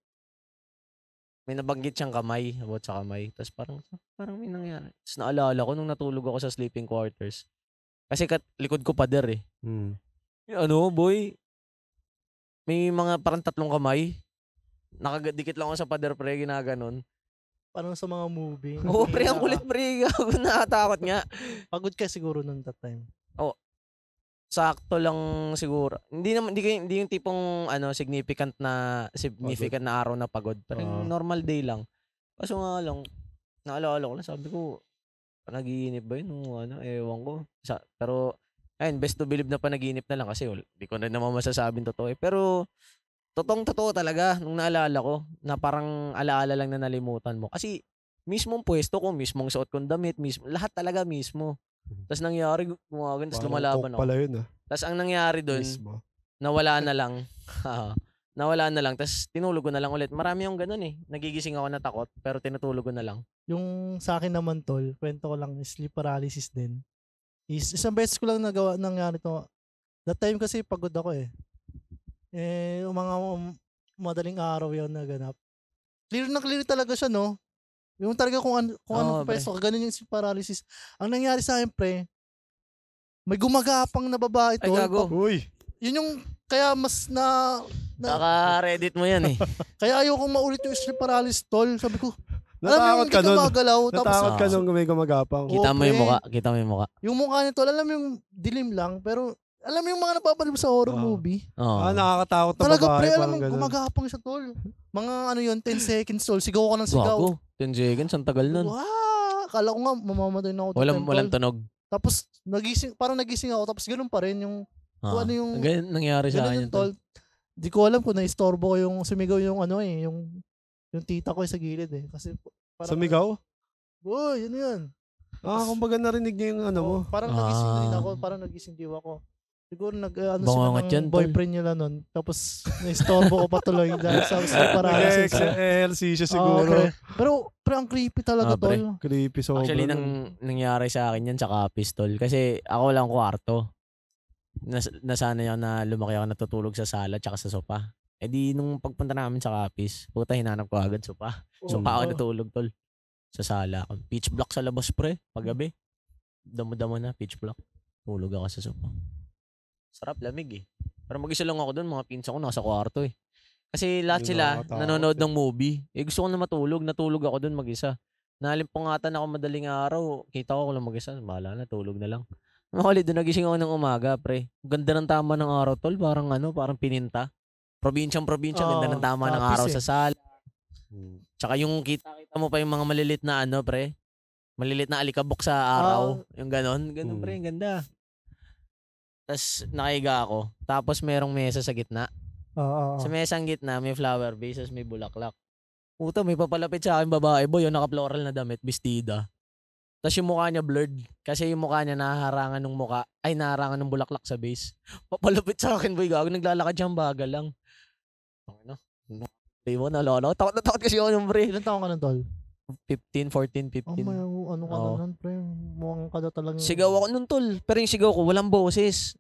B: May nabanggit siyang kamay, about sa kamay. Tapos parang may nangyari. Tapos naalala ko nung natulog ako sa sleeping quarters. Kasi likod ko pader eh. Boy, may mga parang 3 kamay. Nakadikit lang ako sa pader, pre, ginaganon.
A: Parang sa mga movie.
B: Pre, ang kulit, pre. Nakatakot nga.
A: Pagod ka siguro nun that time.
B: Sakto lang siguro. Hindi yung tipong significant na araw na pagod. Pero normal day lang. Kaso nga lang, naalala ko lang, sabi ko, panaginip ba yun? Ewan ko. Pero, ayun, best to believe na panaginip na lang kasi di ko na naman masasabing totoo eh. Pero, totoo talaga nung naalala ko na parang alaala lang na nalimutan mo. Kasi, mismong pwesto ko, mismong suot kong damit, lahat talaga mismo. Tapos nangyari, gumagan, tapos lumalaban ako.
C: Pala yun,
B: Tapos ang nangyari doon, nawala na lang. Nawala na lang, tapos tinulog ko na lang ulit. Marami yung ganun eh. Nagigising ako na takot, pero tinutulog ko na lang.
A: Yung sa akin naman, tol, kwento ko lang, sleep paralysis din. Isang beses ko lang nangyari to. That time kasi pagod ako eh. Yung mga madaling araw yun naganap. Clear na clear talaga siya, no? Yung talaga kung ano peso, ganun yung sleep paralysis. Ang nangyari sa akin, pre, may gumagapang na babae, tol.
B: Ay, gago.
C: Uy!
A: Yun yung, kaya mas
B: Naka-Reddit mo yan eh.
A: Kaya ayokong maulit yung sleep paralysis, tol. Sabi ko,
C: natakot ka nun.
A: Natakot
C: ka nung may gumagapang.
B: Kita mo yung mukha.
A: Yung mukha niya, tol, alam mo yung dilim lang, pero alam mo yung mga napapanood sa horror movie.
C: Nakakatakot na
A: talaga,
C: babae.
A: Pre, alam mo, gumagapang siya, tol. Mga 10 seconds, tol. Sigaw ka ng sigaw.
B: Gago, 10 seconds, ang tagal nun.
A: Kala ko nga, mamamatay na ako.
B: Walang tunog.
A: Tapos, parang nagising ako, tapos ganun pa rin yung, kung ano yung,
B: ganun nangyari sa akin.
A: Tol. Di ko alam kung na-istorbo ko yung sumigaw yung yung tita ko sa gilid eh. Kasi, parang,
C: sumigaw?
A: Boy, yun.
C: Kumbaga narinig niya yung mo.
A: Parang nagising din ako, parang nagising din ako. Siguro sila ng boyfriend nila nun. Tapos na-istorbo ko pa tuloy dahil sa paralysis.
C: Ehersisyo siguro.
A: Pero ang creepy talaga, tol.
C: Creepy sobra.
B: Actually, nangyari sa akin yan sa pistol. Kasi ako lang kwarto. Nasanay ako na lumaki ako natutulog sa sala tsaka sa sopa. Eh di nung pagpunta namin sa Capiz, puta hinanap ko agad sopa. Sopa ako natulog, tol. Sa sala ako. Pitch black sa labas, pre. Paggabi. Damo-damo na, pitch black. Tulog ako sa sofa. Sarap, lamig eh. Pero mag-isa lang ako doon, mga pinsan ko nasa kwarto eh. Kasi lahat
C: Yun
B: sila
C: nakakatakot
B: nanonood
C: eh.
B: ng movie. Gusto ko na matulog. Natulog ako doon mag-isa. Nalimpungatan ako madaling araw. Kita ko lang mag-isa. Bahala na, tulog na lang. Makulit doon, nagising ako ng umaga, pre. Ganda ng tama ng araw, tol. Parang pininta. Probinsyang-probinsya, ganda ng tama ng araw sa sala. Tsaka yung kita mo pa yung mga malilit na pre. Malilit na alikabok sa araw. Yung ganon, pre, yung ganda. Tapos nakahiga ako. Tapos merong mesa sa gitna. Sa mesang gitna, may flower vase, may bulaklak. Puta, may papalapit sa akin babae, boy, yung naka-floral na damit, bestida. Tapos yung mukha niya blurred. Kasi yung mukha niya naharangan ng bulaklak sa base. Papalapit sa akin, boy, gago, naglalakad siyang bagal lang. Ano? Mo, nalala. Takot na takot kasi ako nung pre.
A: Ilan taong ka nun, tol?
B: 15, 14, 15.
A: May ano ka na nun, pre. Mukhang ka na talagang...
B: Sigaw ako nun, tol. Pero yung sigaw ko, walang boses.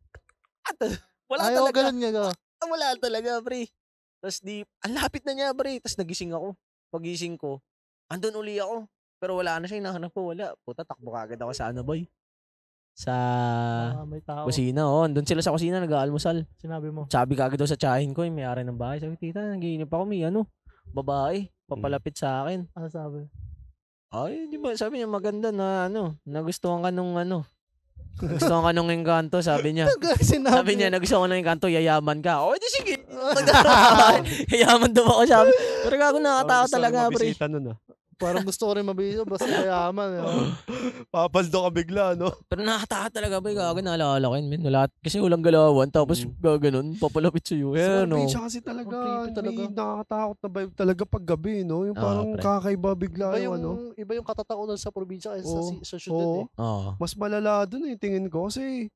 B: Wala
A: Ayaw,
B: talaga.
A: ganun nga ka.
B: Wala talaga, pre. Tapos ang lapit na niya, pre. Tapos nagising ako. Pagising ko, andun uli ako. Pero wala na siya, hinahanap ko, wala. Puta, takbo kagad ako sa boy? Sa
A: may tao.
B: kusina, andun sila sa kusina, nag-aalmusal.
A: Sinabi mo?
B: Sabi kagad daw sa tsahin ko, may-ari ng bahay. Sabi, tita, nagiinip ako, may babae, papalapit sa akin.
A: Ano sabi?
B: Ay, di ba, sabi niya, maganda na, nagustuhan ka nung nagustuhan ka nung engkanto, sabi niya. Sabi niya, nagustuhan ko ng engkanto, yayaman ka. O, di sige. Yayaman daw ako, sabi. Pero gago, nakatawa talaga, pre.
A: Parang gusto ko rin mabisa, basta yayaman.
C: Papaldo ka bigla, no?
B: Pero nakatawa talaga, pre. Gago, naalala ko yun, man. Kasi walang galawan, tapos gaganon, papalapit sa'yo.
C: Sa probinsya kasi talaga, may nakakatakot na vibe talaga pag gabi, no? Yung parang kakaiba bigla yung
A: Iba yung katatakutan sa probinsya kaysa sa syudad eh.
C: Mas malala dun tingin ko. Kasi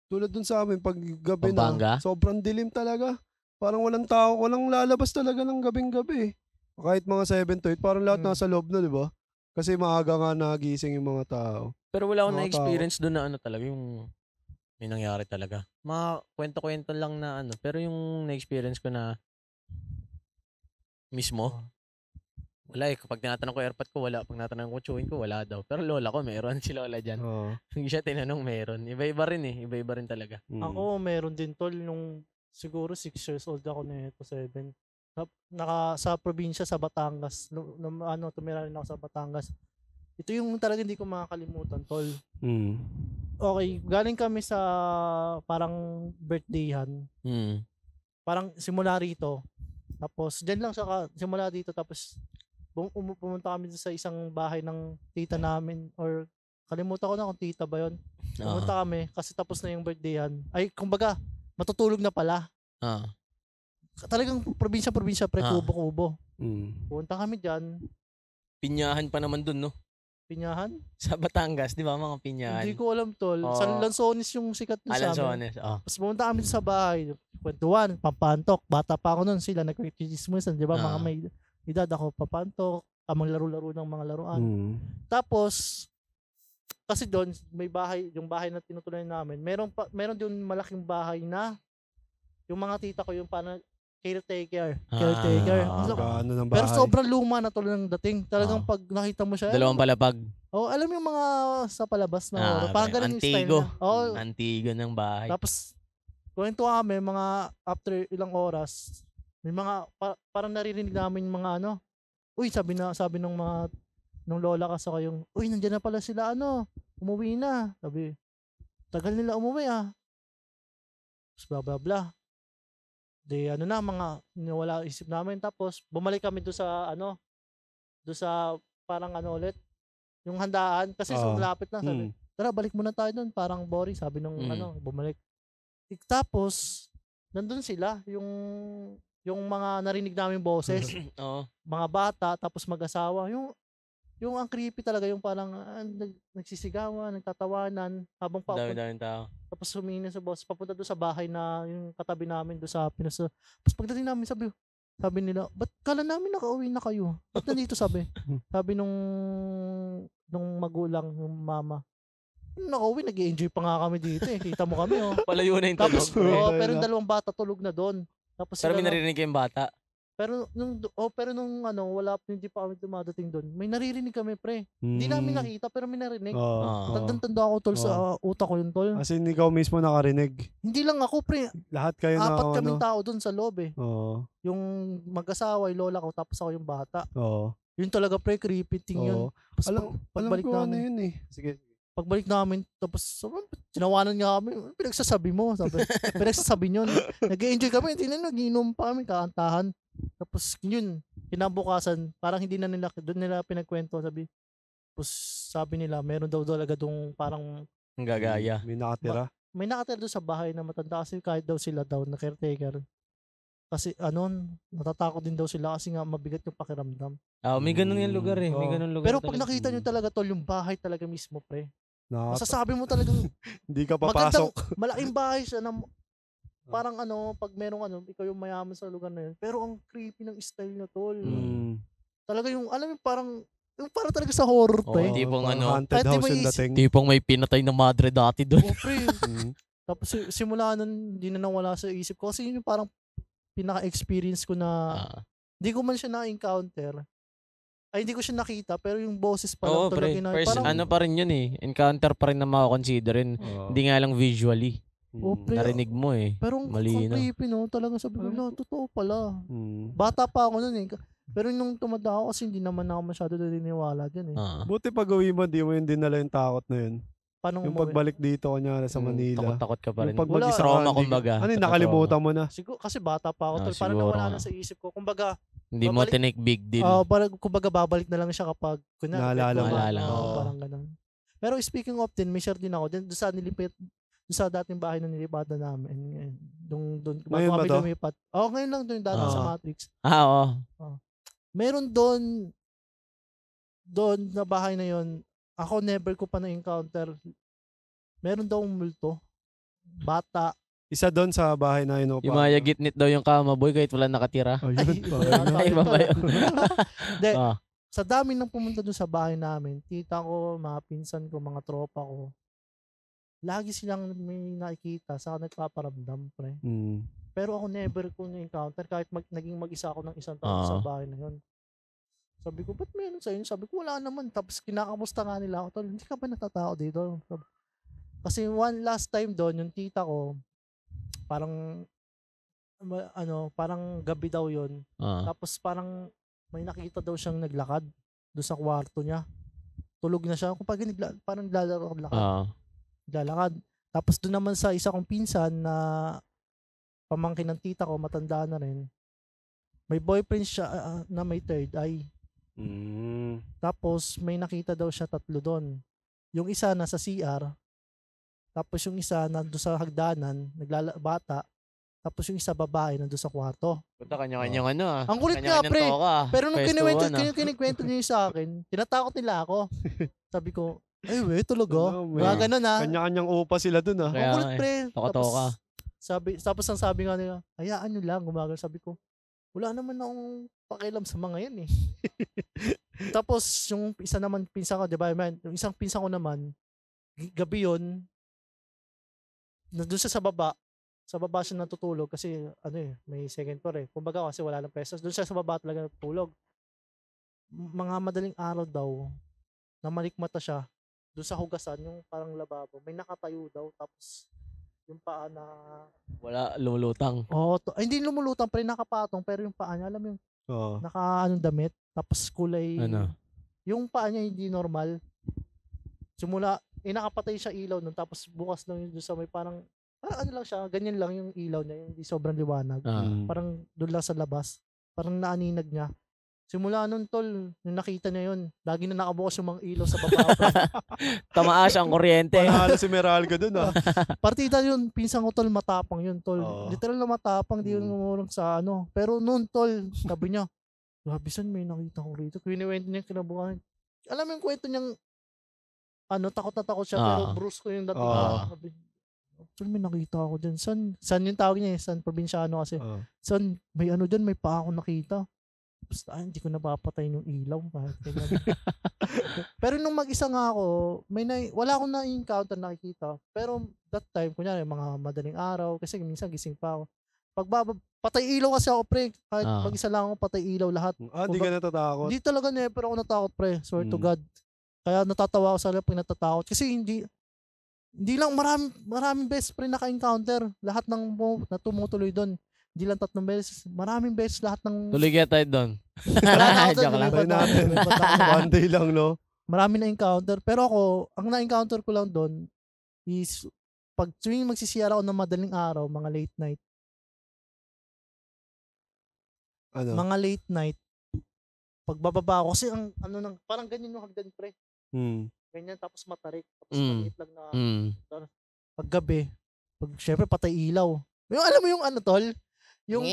C: tulad dun sa amin, pag gabi na, sobrang dilim talaga. Parang walang tao, walang lalabas talaga ng gabing-gabi. Kahit mga 7 to 8, parang lahat nasa loob na, di ba? Kasi maaga nga nagising yung mga tao.
B: Pero wala akong na-experience doon na talaga, yung may nangyari talaga. Mga kwento-kwento lang na pero yung na-experience ko na mismo, wala eh. Kapag tinatanong ko airpot ko, wala. Pag tinatanong ko chewin ko, wala daw. Pero lola ko, meron. Si lola dyan. Hindi siya tinanong, meron. Iba-iba rin eh. Iba-iba rin talaga.
A: Ako, meron din, tol. Nung siguro 6 years old ako na ito, 7. Sa probinsya sa Batangas. Tumira rin ako sa Batangas. Ito yung talaga hindi ko makakalimutan, tol. Okay, galing kami sa parang birthdayhan. Parang simula rito. Tapos dyan lang siya simula dito, tapos pumunta kami sa isang bahay ng tita namin, or kalimutan ko na kung tita ba yun. Pumunta kami kasi tapos na yung birthdayhan. Ay, kumbaga, matutulog na pala. Talagang probinsya, pre, kubo-kubo. Punta kami dyan.
B: Pinyahan pa naman dun, no?
A: Pinyahan?
B: Sa Batangas, di ba mga pinyahan?
A: Hindi ko alam, tol. Sa Lanzones yung sikat na sa amin.
B: Lanzones,
A: Tapos pumunta kami sa bahay. Kwentuhan, papantok. Bata pa ako nun, sila nag-chismisan, di ba? Mga may edad ako, papantok. Amang laro-laro ng mga laruan. Tapos, kasi doon, may bahay, yung bahay na tinutuloy namin, meron din malaking bahay na yung mga tita ko yung parang caretaker. Pero sobrang luma na tuloy ng dating. Talagang pag nakita mo siya.
B: Dalawang palapag.
A: Alam mo yung mga sa palabas na parang ganun yung style niya.
B: Antigo ng bahay.
A: Tapos, kwento kami, mga after ilang oras, may mga, parang naririnig namin yung mga uy, sabi nung mga, nung lola ka sa kayong, uy, nandiyan na pala sila, umuwi na. Sabi, tagal nila umuwi Tapos blah blah blah. Di mga wala isip namin, tapos bumalik kami doon sa parang ulit yung handaan kasi malapit na, sabi tara balik muna tayo doon, parang boring, sabi nung bumalik. Tapos nandun sila, yung mga narinig namin boses, mga bata, tapos mag-asawa, yung ang creepy talaga, yung parang nagsisigawan, nagtatawanan habang
B: dami tao.
A: Tapos humingi na sa boss, papunta doon sa bahay na yung katabi namin doon sa Pinas. Tapos pagdating namin, sabi nila, ba't kala namin nakauwi na kayo? Ba't nandito, sabi? Sabi nung magulang, yung mama, nakauwi, nag-i-enjoy pa nga kami dito eh. Kita mo kami
B: Palayo na yung tulog.
A: Tapos, pero yung dalawang bata tulog na doon. Tapos
B: pero may narinig kayong bata?
A: Pero nung hindi pa kami dumadating doon, may naririnig kami, pre. Hindi namin nakita, pero may narinig. Tandang-tanda ako, tol, sa utak ko yun, tol.
C: As in, ikaw mismo nakarinig.
A: Hindi lang ako, pre.
C: Lahat kayo
A: 4 kaming tao doon sa loob, eh. Yung mag-asawa, yung lola ko, tapos ako yung bata. Yun talaga, pre, creepy thing yun.
C: Pagbalik namin yun, eh. Sige.
A: Pagbalik namin, tapos tinawanan nga kami, pinagsasabi mo, pinagsasabi nyo, nag-enjoy kami, nag-inom pa kami, kaantahan. Tapos yun, kinabukasan, parang hindi na doon nila pinagkwento, sabi nila, meron daw talaga dong parang
B: gagaya.
C: May nakatira.
A: May nakatira doon sa bahay na matanda kasi kahit daw sila na caretaker. Kasi natatakot din daw sila kasi nga mabigat yung pakiramdam.
B: May ganun yung lugar eh. May ganun lugar.
A: Pero pag nakita nyo talaga, tol, yung bahay talaga mismo, pre. Masasabi mo talagang
C: hindi ka papasok.
A: Malaking bahay siya na parang pag merong ikaw yung mayaman sa lugar na yun. Pero ang creepy ng style na, tol. Talaga yung, alam mo, parang talaga sa horror, pre.
B: Tipong
C: haunted house yung dating.
B: Tipong may pinatay na madre dati doon.
A: Pre. Tapos simula nun, hindi na nawala sa isip ko. Kasi yun yung parang pinaka-experience ko na hindi ko man siya na-encounter. Ay, hindi ko siya nakita, pero yung boses pa lang talaga.
B: Parang, pa rin yun eh. Encounter pa rin na makakonsiderin. Hindi nga lang visually.
A: Pre,
B: narinig mo eh.
A: Pero ang creepy, no? Talagang sabi ko, totoo pala. Bata pa ako nun eh. Pero nung tumanda ako kasi hindi naman ako masyado naniniwala dyan eh.
C: Buti pag uwi mo, di mo yun dinala yung takot na yun.
A: Paano
C: yung pagbalik dito kanya sa Manila.
B: Takot ka pa rin.
C: Yung pag trauma kumbaga. Nakalimutan mo na.
A: Siguro, kasi bata pa ako. Parang nawala na sa isip ko. Kumbaga,
B: hindi mo tinake big deal.
A: Kumbaga babalik na lang siya kapag
C: naalala
A: mo. Parang ganun. Pero speaking of din, may share din ako. Doon sa dating bahay na nilipatan namin. Doon kami lumipat. Ngayon lang doon dati sa Matrix. Meron doon na bahay na yon. Ako never ko pa na-encounter. Meron daw multo. Bata.
C: Isa doon sa bahay na yun.
B: Yung mga gitnit daw yung kama, boy, kahit wala nakatira.
A: Iba ba yun? Sa dami nang pumunta doon sa bahay namin, tita ko, mga pinsan ko, mga tropa ko, lagi silang may nakikita sa nagpaparamdam, pre. Pero ako never ko na-encounter kahit naging mag-isa ako ng isang taon sa bahay na yun. Sabi ko, ba't meron sa'yo? Sabi ko, wala naman. Tapos kinakamusta nga nila ako. Hindi ka ba natatao dito? Kasi one last time doon, yung tita ko, parang gabi daw yun. Tapos parang may nakita daw siyang naglakad doon sa kwarto niya. Tulog na siya. Kapag parang naglalakad. Tapos doon naman sa isa kong pinsan na pamangkin ng tita ko, matanda na rin. May boyfriend siya na may third eye. Tapos may nakita daw siya 3 doon. Yung isa nasa CR, tapos yung isa nandun sa hagdanan, bata, tapos yung isa babae nandun sa kwarto.
B: Punta kanya-kanyang
A: Ang kulit nga, pre. Pero nung kinikwento niyo sa akin, tinatakot nila ako. Sabi ko, ay talaga. Mga ganun
C: Kanya-kanyang upa sila dun
A: Ang kulit, pre.
B: Toka-toka.
A: Tapos ang sabi nga nila, hayaan nyo lang, gumagano. Sabi ko, wala naman akong pakialam sa mga yan eh. Tapos yung isa naman pinsan ko, 'di ba? Yung isang pinsan ko naman, gabi 'yon, nandun siya sa baba siya natutulog kasi may second floor eh. Kumbaga kasi wala nang pesos. Doon siya sa baba talaga natutulog. Mga madaling araw daw, namalikmata siya doon sa hugasan, yung parang lababo. May nakatayo daw tapos yung paa na
B: wala lumulutang.
A: Hindi lumulutang, pero nakapatong, pero yung paa niya, alam mo yung damit, tapos kulay yung paa niya hindi normal. Simula nakapatay siya ilaw nun, tapos bukas lang yun sa may parang lang siya, ganyan lang yung ilaw niya, hindi sobrang liwanag. Parang doon lang sa labas, parang naaninag niya. Simula nun, tol, nung nakita niya yun, lagi na nakabukas yung mga ilaw sa baba.
B: Tamaas ang kuryente.
C: Panalo si Meralga dun
A: Partida yun, pinsan ko, tol, matapang yun, tol. Literal na matapang, di yun umurong sa Pero nun, tol, sabi niya, grabe san, may nakita ko rito. Kiniwento niya kinabukasan. Alam mo yung kwento niyang, takot na takot siya, pero brusco yung dating. Sabi, tol, may nakita ako dyan. San yung tawag niya eh, San Probinsyano kasi. San, may dyan, may paa ako nakita. Basta hindi ko napapatay yung ilaw. Pero nung mag-isa nga ako, wala akong na-encounter nakikita. Pero that time, kunyari, mga madaling araw, kasi minsan gising pa ako. patay ilaw kasi ako, pre. Kahit mag-isa lang ako, patay ilaw lahat.
C: Hindi ka natatakot?
A: Hindi talaga never ako natakot, pre. Swear to God. Kaya natatawa ako sa pag natatakot. Kasi hindi lang maraming beses, pre, naka-encounter. Lahat ng na tumutuloy doon. Hindi lang 3 beses. Maraming beses lahat ng...
B: Tuloy kaya tayo doon.
C: Joke lang. One day lang, no?
A: Marami na-encounter. Pero ako, ang na-encounter ko lang doon is pag tuwing magsisiyara ako ng madaling araw, mga late night.
C: Ano?
A: Mga late night. Pagbababa ako, kasi parang ganyan yung hagdan, pre. Ganyan, tapos matarik. Tapos maliit lang na... Paggabi, syempre patay ilaw. Yung, alam mo yung tol? Yung,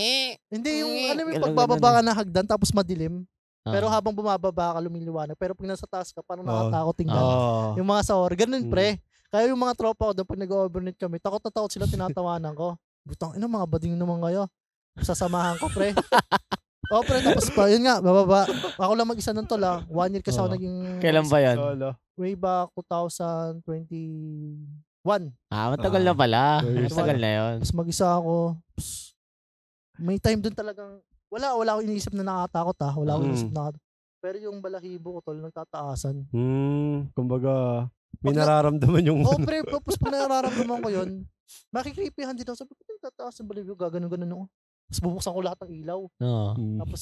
A: hindi yung, alam mo yung pagbababa ka na hagdan, tapos madilim. Pero habang bumababa ka, lumiliwanag. Pero pag nasa taas ka, parang nakatakot tingnan. Yung mga sahor, ganun, pre. Kaya yung mga tropa ko doon, pag nag-overnight kami, takot na takot sila, tinatawanan ko. Butang, mga bading naman kayo. Sasamahan ko, pre. Pre, tapos pa, yun nga, bababa. Ako lang mag-isa nun, tol, 1 year kasi ako naging...
B: Kailan ba yan?
A: Way back 2021.
B: Matagal na pala. Matagal na yun.
A: Tapos mag-isa ako. May time dun talagang, wala akong iniisip na nakatakot, Wala akong iniisip na nakatakot. Pero yung balahibo ko, tol, nagtataasan.
C: Kumbaga, may nararamdaman yung...
A: Pre, tapos pag nararamdaman ko yun, makikripihan din ako. Sabi ko, nagtataas yung balahibo, gaganon-ganon ako. Tapos bubuksan ko lahat ng ilaw. Tapos,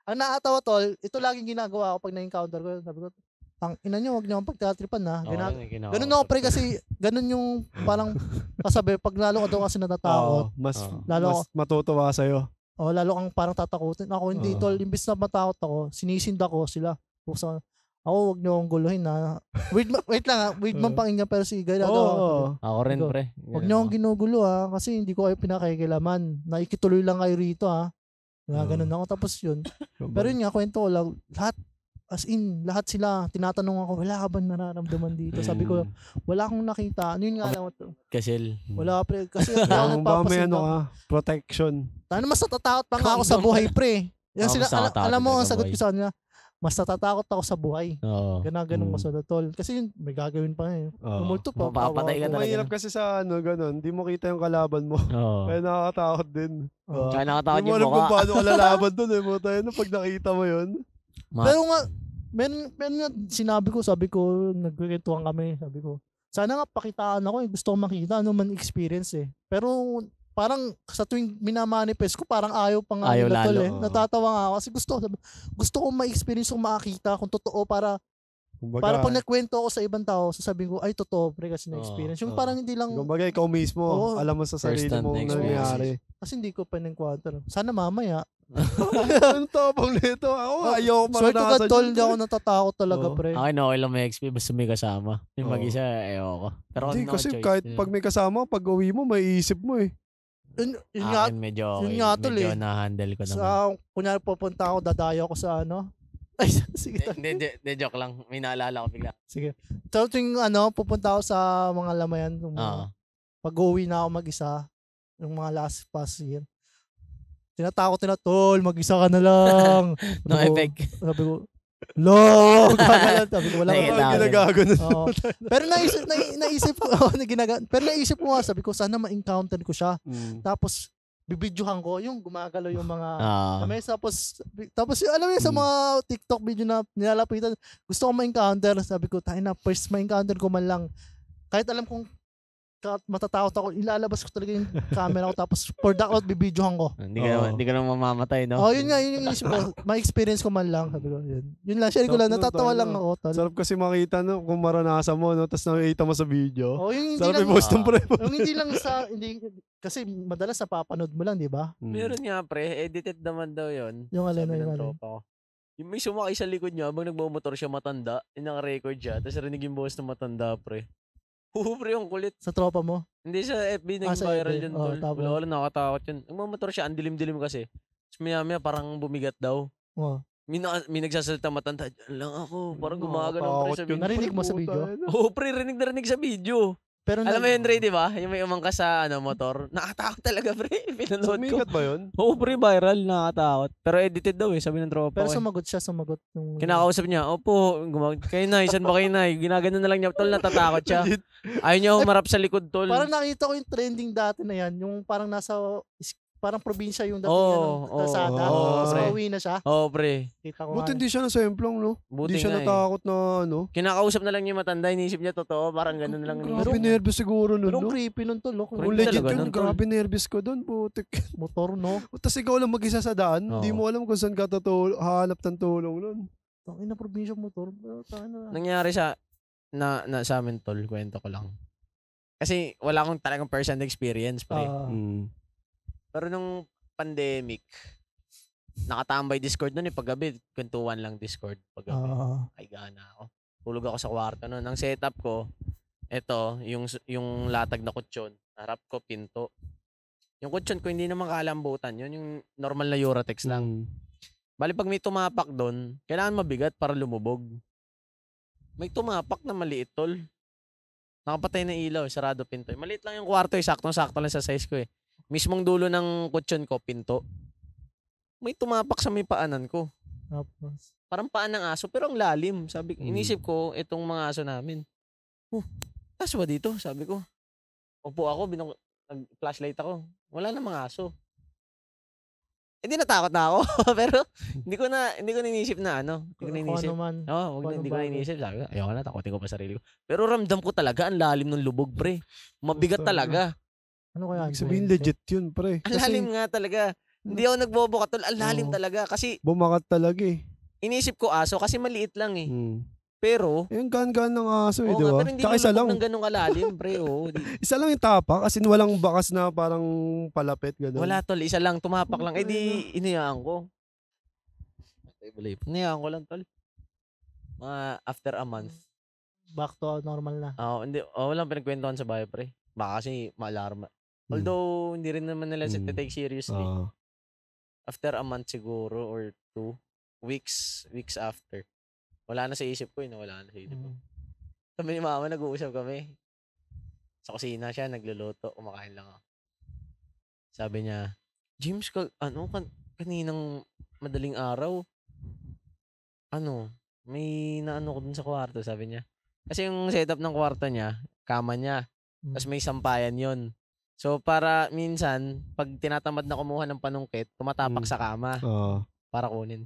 A: ang nakatawa, tol, ito laging ginagawa ko pag na-encounter ko. Sabi ko, ina nyo, huwag nyo akong pagtatripan, Ganun ako, pre, kasi ganun yung parang kasabi, pag lalo ka daw kasi natatakot.
C: Mas matutuwa sa'yo.
A: Lalo kang parang tatakutin. Ako hindi, tol, imbis na matakot ako, sinisinda ko sila. Buksan, ako, huwag nyo akong guluhin, Wait lang, weird man pakinggan, pero si Guy,
B: ako rin, pre.
A: Huwag nyo akong ginugulo, kasi hindi ko kayo pinakikilaman. Nakikituloy lang kayo rito, Ganun ako, tapos yun. Pero yun nga, kwento ko lang, lahat sila, tinatanong ako, wala ka ba nararamdaman dito? Sabi ko, wala akong nakita. Ano yun nga lang ito?
B: Kasil.
A: Wala, pre. Kasi
C: may protection.
A: Mas natatakot pa nga ako sa buhay, pre. Yan sila, alam mo, ang sagot ko sa kanila, mas natatakot ako sa buhay. Ganun ko sa tol. Kasi yun, may gagawin pa Tumulto pa.
B: Mapapatay ka talaga.
C: Mahirap kasi sa ganun. Hindi mo kita yung kalaban mo. Kaya nakakatakot din.
B: Kaya nakakatakot yung
C: mukha. Hindi mo alam kung paano ka lalaban dun. Pag nakita mo yun.
A: Pero nga, sinabi ko, nagkwentuhan kami, sabi ko, sana nga pakitaan ako, gusto ko makita, man experience Pero parang sa tuwing minamanifest ko, parang ayaw pa nga nila, tol, Natatawa nga ako kasi gusto ko ma-experience, kung makakita, kung totoo, para pag nagkwento ako sa ibang tao, sasabihin ko, ay totoo, pre, kasi na-experience. Yung parang hindi lang...
C: Kumbaga, ikaw mismo, alam mo sa sarili mo nangyayari.
A: Kasi hindi ko pa na-encounter. Sana mamaya.
C: Ano tapang nito? Ako, ayaw ko maranasan.
A: Tol, hindi ako natatakot talaga, pre.
B: Okay lang may experience, basta may kasama. Yung mag-isa, ayaw ko. Pero
C: hindi, kasi kahit pag may kasama, pag uwi mo, maiisip mo
A: Yun nga,
B: medyo na-handle ko naman.
A: Kunyari pupunta ako, dadayo ako sa Ay, sige.
B: Hindi, joke lang. May naalala ko bigla.
A: Sige. So, tuwing pupunta ako sa mga lamayan, pag-uwi na ako mag-isa, yung mga last past year, tinatakot nila, tol, mag-isa ka na lang.
B: No effect.
A: Sabi ko, sabi ko, wala
C: akong ginagago na.
A: Pero naisip ko nga, sabi ko, sana ma-encounter ko siya. Tapos, bibidyohan ko, yung gumagalaw yung mga tapos alam mo sa mga TikTok video na nilalapitan, gusto ko ma-encounter, sabi ko, first ma-encounter ko man lang, kahit alam kong matatakot ako, ilalabas ko talaga yung camera ko, tapos for the out, bibidyohan ko.
B: Hindi ka naman mamamatay, no?
A: Yun nga, yun yung isip ko, ma-experience ko man lang, sabi ko, yun lang, share ko lang, natatawa lang ako.
C: Sarap kasi makita, kung maranasan mo, tapos nakikita mo sa video.
A: Sarap yung post ng pre. Hindi lang kasi madalas napapanood mo lang, di ba?
B: Meron nga, pre, edited naman daw yun.
A: Yung alin.
B: Yung may sumakay sa likod niya, habang nagmamotor siya matanda, yung naka-record siya, tapos rinig yung boss ng matanda, pre. Pre, yung kulit.
A: Sa tropa mo?
B: Hindi, sa FB naging viral yun, tol. Wala, nakatakot yun. Nagmamotor siya, ang dilim-dilim kasi. Tapos maya parang bumigat daw. May nagsasalita matanda. Lang ako, parang gumagano pre sa video.
A: Narinig mo sa video?
B: Pre, rinig sa video. Pero alam mo yun, Ray, di ba? Yung may umangka sa motor. Nakatakot talaga, pre. Pinanood ko.
C: Sumikat ba yun?
B: Pre, viral. Nakatakot. Pero edited daw sabi ng tropa.
A: Pero sumagot siya.
B: Kinakausap niya, opo, kayo na, saan ba kayo na? Ginagano na lang niya, tol, natatakot siya. Ayaw niya humarap sa likod, tol.
A: Parang nakita ko yung trending dati na yan. Yung parang nasa parang probinsya yung dating kalsada. Tapos pauwi na siya.
B: Pre.
A: Kita ko
C: Buti hindi siya nasemplang, no?
B: Buti
C: hindi siya natakot na,
B: Kinakausap na lang niya matanda, iniisip niya totoo, parang ganun lang.
C: Grabe nervous siguro nun,
A: pero
C: no?
A: creepy nun tol.
C: Kung legit yun, grabe nervous ko dun, putik.
A: Motor, no?
C: Tapos ikaw lang mag-isa sa daan, hindi mo alam kung saan ka hahanap ng tulong nun.
A: Tangin na probinsya motor.
B: Nangyari sa amin tol, kwento ko lang. Kasi wala akong talagang first-hand experience, pre. Pero nung pandemic, nakatambay Discord nun paggabi, kwentuhan lang Discord paggabi. Ay gana ako. Tulog ako sa kwarto nun. Ang setup ko, eto, yung latag na kutsyon. Harap ko, pinto. Yung kutsyon ko, hindi naman kalambutan. Yun yung normal na Eurotex lang. Bali, pag may tumapak doon, kailangan mabigat para lumubog. May tumapak na maliit, tol. Nakapatay na ilaw, sarado pinto. Maliit lang yung kwarto, saktong-sakto lang sa size ko eh. Mismong dulo ng kutsyon ko, pinto. May tumapak sa may paanan ko. Parang paan ng aso, pero ang lalim. Inisip ko, itong mga aso namin. Aso ba dito? Sabi ko. Upo ako, nag-flashlight ako. Wala na mga aso. Hindi natakot na ako, pero hindi ko na inisip na ano. Hindi ko na inisip. Hindi ko na inisip. Sabi ko, ayoko na, takotin ko pa sarili ko. Pero ramdam ko talaga, ang lalim ng lubog, pre. Mabigat talaga.
A: Ano kaya?
C: Sabihin legit yun, pre.
B: Ang lalim nga talaga. Hindi ako nagbobo katol. Ang lalim talaga. Kasi
C: bumakat talaga eh.
B: Inisip ko aso kasi maliit lang eh. Pero
C: yung gan-gan ng aso eh, di ba?
B: Pero hindi
C: isa lang
B: ng ganung kalalim, pre.
C: Isa lang yung tapak kasi walang bakas na parang palapit gano'n.
B: Wala tol, isa lang tumapak lang. Eh di iniyaan ko. Iniyaan ko lang tol. After a month.
A: Back to normal na.
B: Hindi. Walang pinagkwentuhan sa bahay, pre. Baka kasi ma-alarma. Although hindi rin naman nila take seriously. After a month siguro or 2 weeks after. Wala na sa isip ko, wala na sa isip ko. Kami ni mama, nag-uusap kami. Sa kusina siya, nagluluto, kumakain lang ako. Sabi niya, James, kaninang madaling araw, may naano ko dun sa kwarto, sabi niya. Kasi yung setup ng kwarto niya, kama niya, tapos may sampayan yon. So, para minsan, pag tinatamad na kumuha ng panungkit, tumatapak sa kama para kunin.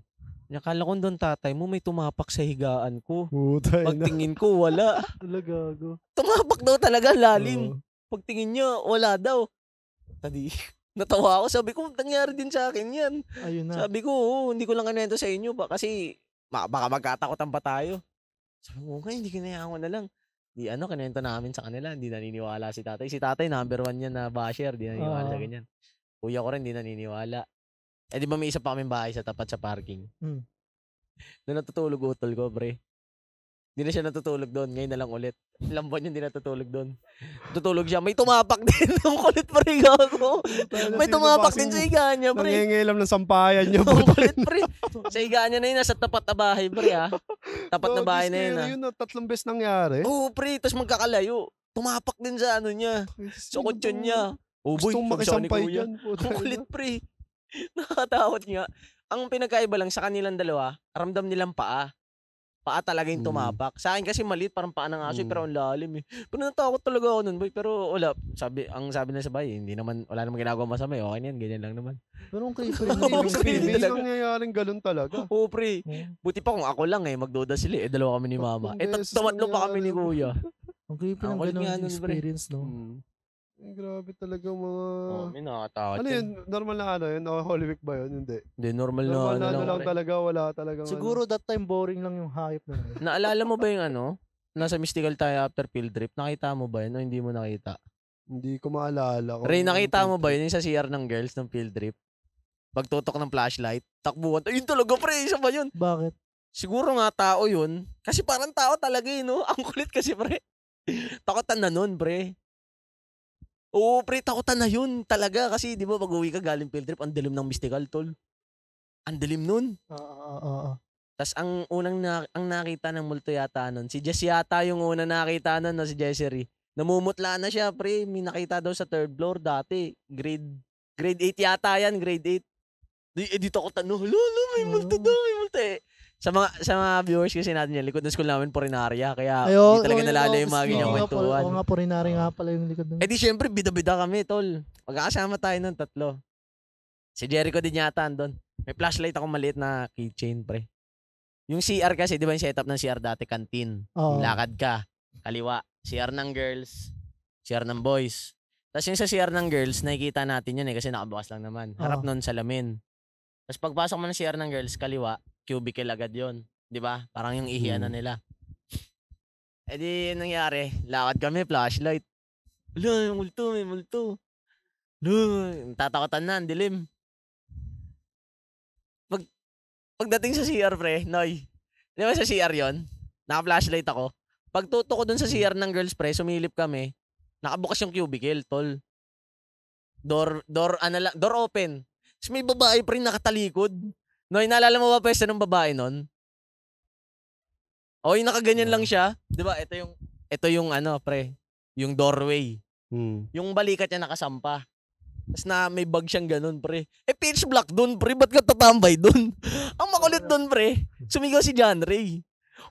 B: Nakala ko doon tatay mo may tumapak sa higaan ko. Pagtingin ko, wala.
A: Talaga.
B: Tumapak daw talaga, lalim. Pagtingin niya, wala daw. Natawa ako. Sabi ko, nangyari din sa akin yan.
A: Ayun na.
B: Sabi ko, hindi ko lang kanento sa inyo. Kasi baka magkatakotan pa tayo. Sabi ko, hindi kinayaan ko na lang. Kanento namin sa kanila. Hindi naniniwala si tatay. Si tatay, number 1 yan na basher. Hindi naniniwala sa ganyan. Kuya ko rin, hindi naniniwala. Di ba may isa pa kaming bahay sa tapat sa parking? Doon natutulog utol ko, pre. Hindi na siya natutulog doon. Ngayon na lang ulit. Ilang buwan yun, hindi natutulog doon. Tutulog siya. May tumapak din. Ang kulit, pre. Gago. May tumapak din sa higaan niya, pre.
C: Nangingilam ng sampayan niya.
B: Ang kulit, pre. Sa higaan niya na yun, nasa tapat na bahay, pre, ha. Tapat na bahay na yun, ha.
C: 3 beses nangyari.
B: Oo, pre. Tapos magkakalayo. Tumapak din sa niya. Sa kutsyon niya. Boy,
C: gustong makisampay dyan.
B: Ang kulit, pre. Nakakatakot nga. Ang pinagkaiba lang sa kanilang dalawa, ramdam nilang paa. Paa talaga yung tumapak. Sa akin kasi maliit, parang paa ng aso, pero ang lalim eh. Pero natakot talaga ako nun, boy. Pero wala. Ang sabi na sa bahay, wala namang ginagawa masama eh. Okay na yan, ganyan lang naman.
A: Pero ang creepy
C: Hindi nangyayaring ganun talaga.
B: Oo, pre. Buti pa kung ako lang magduda sila eh. Dalawa kami ni mama. Tamatlo pa kami ni kuya.
A: Ang creepy ng ganun experience, no?
C: Grabe talaga mga...
B: may nakakatakot.
C: Ano yun? Normal na yun? Holy Week ba yun? Hindi.
B: Hindi, normal na
C: lang talaga. Wala talaga.
A: Siguro that time boring lang yung hype na yun.
B: Naalala mo ba yung nasa Mystical tayo after field trip? Nakita mo ba yun o hindi mo nakita?
C: Hindi ko maalala.
B: Ray, nakita mo ba yun yung sa CR ng girls ng field trip? Pagtutok ng flashlight, takbuhan. Ayun talaga, pre. Isa ba yun?
A: Bakit?
B: Siguro nga tao yun. Kasi parang tao talaga no? Ang kulit kasi, pre. Takotan na nun, pre. Oo, pre, takotan na yun talaga. Kasi, di ba, pag-uwi ka galing field trip, ang dilim ng Mystical, tol. Ang dilim nun. Tas ang nakita ng multo yata nun, si Jess yata yung una nakita nun, si Jessery. Namumutla na siya, pre. May nakita daw sa 3rd floor dati. Grade 8 yata yan, grade 8. Dito ako tanong, may multo daw, may multo eh. Sa mga viewers kasi natin yan, likod ng school namin Porinaria, kaya hindi talaga nalala yung mga ganyang kwentuhan.
A: Oo nga, Porinaria nga pala yung likod ng...
B: Di syempre, bida-bida kami, tol. Magkakasama tayo ng 3. Si Jericho din yata andun. May flashlight ako maliit na keychain, pre. Yung CR kasi, di ba yung setup ng CR dati, canteen. Lakad ka, kaliwa. CR ng girls, CR ng boys. Tapos yung sa CR ng girls, nakikita natin yun kasi nakabukas lang naman. Harap nun salamin. Tapos pagpasok mo ng CR ng girls, kaliwa, cubicle agad yun. Di ba? Parang yung ihian na nila. Eh di nangyari, lakad kami, flashlight. Wala, may multo. Tatakotan na, ang dilim. Pagdating sa CR, pre, Noy. Di ba sa CR yon? Naka-flashlight ako. Pagtuto ko dun sa CR ng girls, pre, sumilip kami. Nakabukas yung cubicle, tol. Door open. Tapos may babae, pre, nakatalikod. Noy, naalala mo ba pwesta ng babae nun? O, yung nakaganyan lang siya. Di ba? Ito yung ano, pre, yung doorway. Yung balikat niya nakasampa. Tapos na may bag siyang ganun, pre. Eh, pitch black dun, pre. Ba't ka tatambay dun? Ang makulit dun, pre. Sumigaw si John Ray.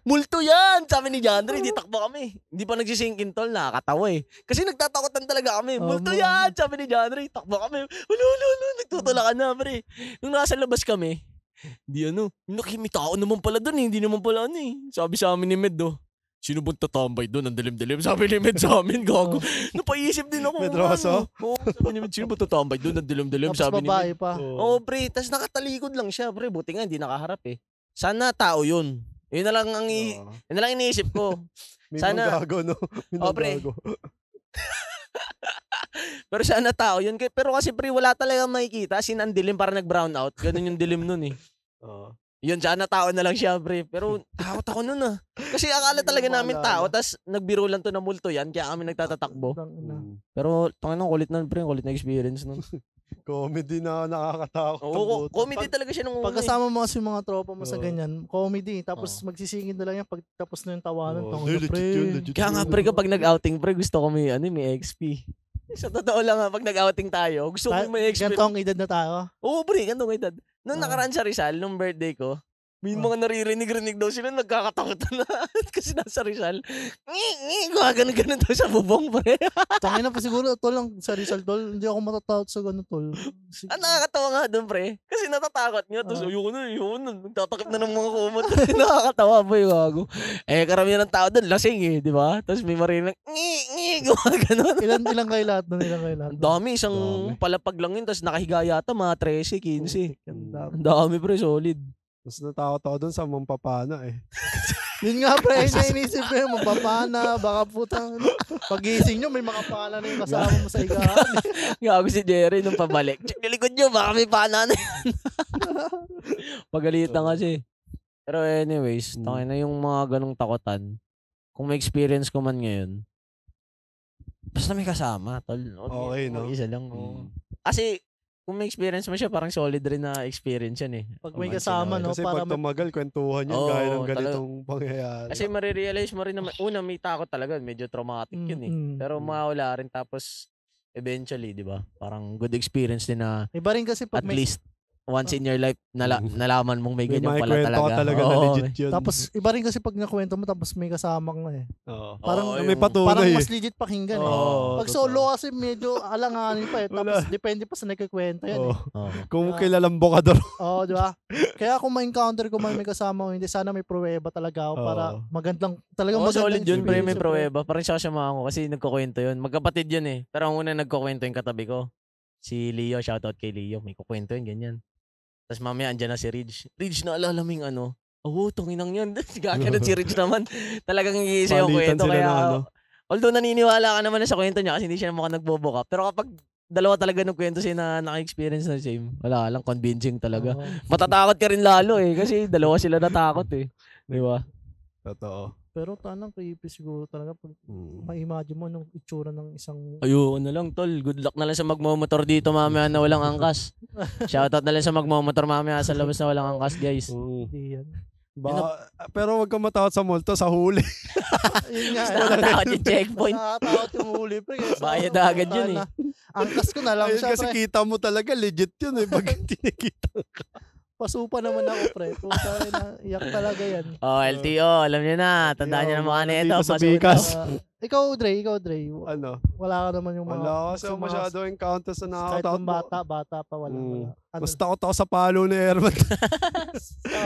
B: Multo yan! Sabi ni John Ray, di takbo kami. Hindi pa nagsisingkin, tol. Nakakatawa eh. Kasi nagtatakotan talaga kami. Multo yan! Sabi ni John Ray, takbo kami. Ulo. Nagtutulakan na, pre. Nung nasa labas kami, may tao naman pala dun eh. Hindi naman pala ano eh. Sabi sa amin ni Med, sino bang tatambay doon? Ang dilim-dilim. Sabi ni Med sa amin, gago. Napaisip din ako.
C: Medroso?
B: Oo, sabi ni Med, sino bang tatambay doon? Ang dilim-dilim. Sabi ni Med.
A: Pa.
B: Oo, pre. Tapos nakatalikod lang siya, pre. Buti nga, hindi nakaharap eh. Sana tao yun. Yun na lang iniisip ko. Sana.
C: Gago, no?
B: Pre. Pero sana tao yun. Pero kasi, pre, wala talagang makikita. Ang dilim, parang nag-brown out. Ganun yung dilim nun eh. Yun, sana tao na lang siya, pre. Pero takot ako nun ah. Kasi akala talaga namin tao, tas nagbiro lang to na multo yan, kaya kami nagtatatakbo. Pero, kulit na, pre. Kulit na experience nun.
C: Comedy na nakakatakot.
B: Oo, comedy talaga siya nung
A: pagkasama mo kasi mga tropa mo sa ganyan, comedy. Tapos magsisingin na lang yan pag tapos na yung tawanan.
B: Kaya nga, pre, kapag nag-outing, pre, gusto ko may XP. Sa totoo lang pag nag-outing tayo, gusto ko may XP.
A: Gantong edad na tayo?
B: Oo, pre, gantong edad. Nung nakaraan sa Rizal, nung birthday ko, may mga naririnig-rinig daw sila, nagkakatakutan na. Kasi nasa Rizal, gano'n daw sa bubong, pre.
A: Tangin na pa siguro, tol lang sa Rizal, tol. Hindi ako matatakot sa gano'n, tol.
B: Nakakatawa nga doon, pre. Kasi natatakot niya. Tapos, ayoko na. Nagtatakip na ng mga kumot. Nakakatawa po yung gago. Eh, karamihan ng tao doon, lasing eh, di ba? Tapos may marinig, gano'n.
A: Ilang kayo lahat nun?
B: Ang dami, isang palapag lang yun. Tapos nakahiga yata, mga 13, 15. Ang dami, pre, solid.
C: Mas natakot ako dun sa mampapana eh.
A: Yun nga, pre, inisip ko yung mampapana, baka putang, pagising nyo, may mga pana na yung kasama mo sa higaan.
B: Gago si Jerry nung pabalik. Check likod nyo, baka may pana na yan. Pagalitan kasi. Pero anyways, tangin na yung mga ganong takotan. Kung may experience ko man ngayon, basta may kasama, tol.
C: Okay, no?
B: Isa lang. Kasi, kung may experience mo siya, parang solid rin na experience yan eh.
A: Pag may kasama, no?
C: Kasi pag tumagal, kwentuhan yan gaya ng ganitong pangyayari.
B: Kasi marirealize mo rin na, una, may takot talaga. Medyo traumatic yun eh. Pero mawala rin. Tapos, eventually, di ba? Parang good experience din na
A: iba rin kasi pag
B: at least once in your life, nalaman mong may ganyan pala talaga.
C: Na legit yun.
A: Tapos, iba rin kasi pag nakwento mo, tapos may kasama ka eh.
C: Parang may patunay
A: parang mas legit pakinggan eh. Pag solo kasi medyo alanganin pa eh. Tapos, depende pa sa nagkikwento yan eh.
C: Kung kilalang bokador.
A: Oo, di ba? Kaya kung ma-encounter ko may kasama o hindi, sana may pruweba talaga ako para magandang, talagang magandang
B: solid yun, pre, may pruweba. Parang sasama ako kasi nagkukwento yun. Magkapatid yun eh. Pero ang una nagkukwento yung katabi ko. Si Leo, shoutout kay Leo. May kukwento yun, ganyan. Tapos mamaya andyan na si Ridge. Ridge, naalala mo yung ano? Tanginang yan. Gaganon si Ridge naman. Talagang iisa yung kwento. Kaya, although naniniwala ka naman na sa kwento niya kasi hindi siya mukhang nagboboka. Pero kapag dalawa talaga nagkwento siya na naka-experience na same, wala lang, convincing talaga. Matatakot ka rin lalo eh. Kasi dalawa sila natakot eh. Di ba?
C: Totoo.
A: Pero tanang creepy siguro talaga pag ma-imagine mo nung itsura ng isang...
B: Ayoko na lang, tol. Good luck na lang sa magmamotor dito mamaya na walang angkas. Shoutout na lang sa magmamotor mamaya sa labas na walang angkas, guys.
A: Hindi yan.
C: Pero wag kang matakot sa multo, sa huli.
A: Yun nga.
B: Nakatakot yung checkpoint.
A: Nakatakot yung huli, pre.
B: Bayad agad yun eh.
A: Angkas ko na lang siya,
C: kasi
A: pre.
C: kita mo talaga, legit yun eh. Pag hindi nakita ka.
A: Pasupa naman ako, pre. Puta na, iyak talaga yan.
B: LTO, alam niyo na. Tandaan niyo na mga nito.
C: Sa Bikas.
A: Ikaw, Dre.
C: Ano?
A: Wala ka naman yung mga...
C: Wala kasi masyado encounters na nakakatakot.
A: Kahit bata pa, wala.
C: Mas takot ako sa palo ni Erman.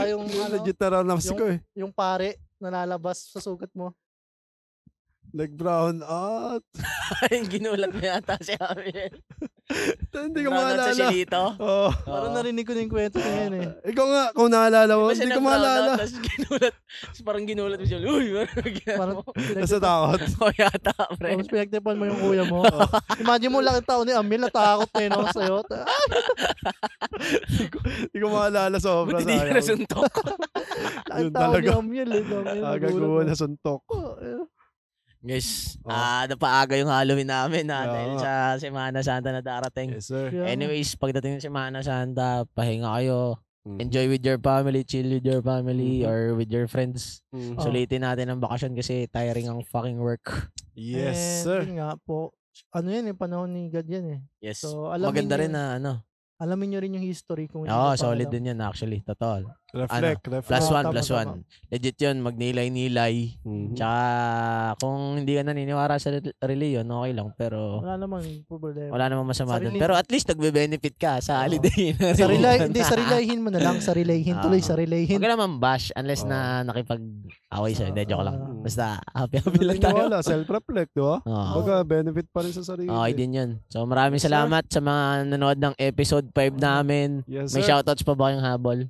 A: Yung
C: legit na ranas ko eh.
A: Yung pare na lalabas sa sugat mo.
C: Like brown out.
B: Ginulat mo yata si Amel.
C: Hindi ko maalala.
B: Sa Silito?
C: Oo.
A: Parang narinig ko na yung kwento niya yun eh.
C: Ikaw nga, kung naalala mo, hindi ko maalala.
B: Parang ginulat mo siya. Uy,
A: parang
C: nasa takot.
B: O yata, pre.
A: Tapos pinagtipan mo yung kuya mo. Imagine mo lang tao ni Amel, natakot na yun sa'yo.
C: Hindi ko maalala sobra
B: sa ayaw. Buti di ka nasuntok.
A: Ang tao ni Amel eh.
C: Agagawa na suntok.
B: Guys, napaaga yung Halloween namin dahil sa Semana Santa na darating.
C: Yes, sir.
B: Anyways, pagdating ng Semana Santa, pahinga kayo. Enjoy with your family, chill with your family or with your friends. Sulitin natin ang bakasyon kasi tiring ang fucking work.
C: Yes, sir.
A: Yun nga po. Ano yan eh, panahon ni God yan eh.
B: Yes.
A: So,
B: maganda rin na
A: alamin nyo rin yung history kung
B: solid din yan actually, totoo.
C: Reflect.
B: +1. Legit yun, magnilay-nilay. Tsaka kung hindi ka naniniwara sa reliyon, okay lang. Pero
A: wala namang problema.
B: Wala namang masama doon. Pero at least nagbe-benefit ka sa holiday.
A: Sa relayhin mo na lang. Sa relayhin. Tuloy sa relayhin.
B: Huwag ka naman bash unless na nakipag-away sa'yo. Hindi, joke lang. Basta happy lang tayo.
C: Wala, self-reflect, diba? Baga, benefit pa rin sa sarili.
B: Okay din yun. So maraming salamat sa mga nanood ng episode 5 namin.
C: Yes,
B: may shoutouts pa ba kayong habol?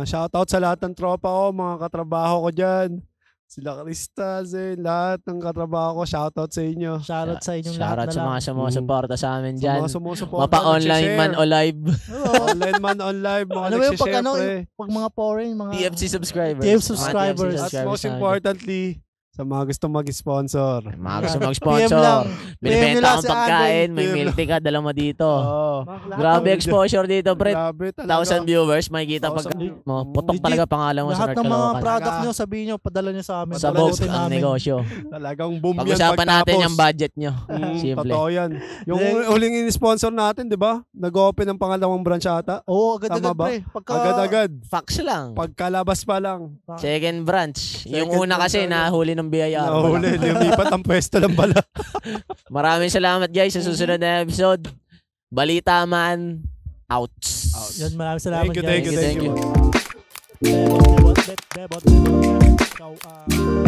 C: Shoutout sa lahat ng tropa ko, mga katrabaho ko dyan. Sila Krista, Zen, lahat ng katrabaho ko, shoutout sa inyo.
A: Shoutout sa inyong lahat
B: na lang. Shoutout sa mga sumusuporta sa amin dyan.
C: Mapa-online
B: man o live.
C: Online man on live, mga nagsishare.
A: Pag mga foreign, mga
B: TFC subscribers.
C: At most importantly, sa mga gusto mag-sponsor.
B: Mga gusto mag-sponsor. Binibenta kang pagkain, may milk tea ka, dala mo dito. Grabe exposure dito, pre. 1,000 viewers, makikita pag mo. Putok talaga pangalan mo sa North
A: Caloocan. Lahat ng mga product nyo, sabihin nyo, padala nyo sa amin.
B: Sa box ang negosyo.
C: Talagang boom yan pagtapos.
B: Pag-usapan natin yung budget nyo. Simple.
C: Totoo yan. Yung huling in-sponsor natin, di ba? Nag-open ng pangalawang branch ata.
A: Oo, agad-agad, pre.
C: Agad-agad.
B: Facts lang.
C: Pagkalabas pa lang.
B: Second branch. Yung una kasi, nahuli ng BIR.
C: Nahuli, lumipat ang pwesto lang pala.
B: Maraming salamat guys sa susunod na episode. Balita Man, outs.
A: Yan, maraming salamat
C: Thank you.
A: guys. Thank you.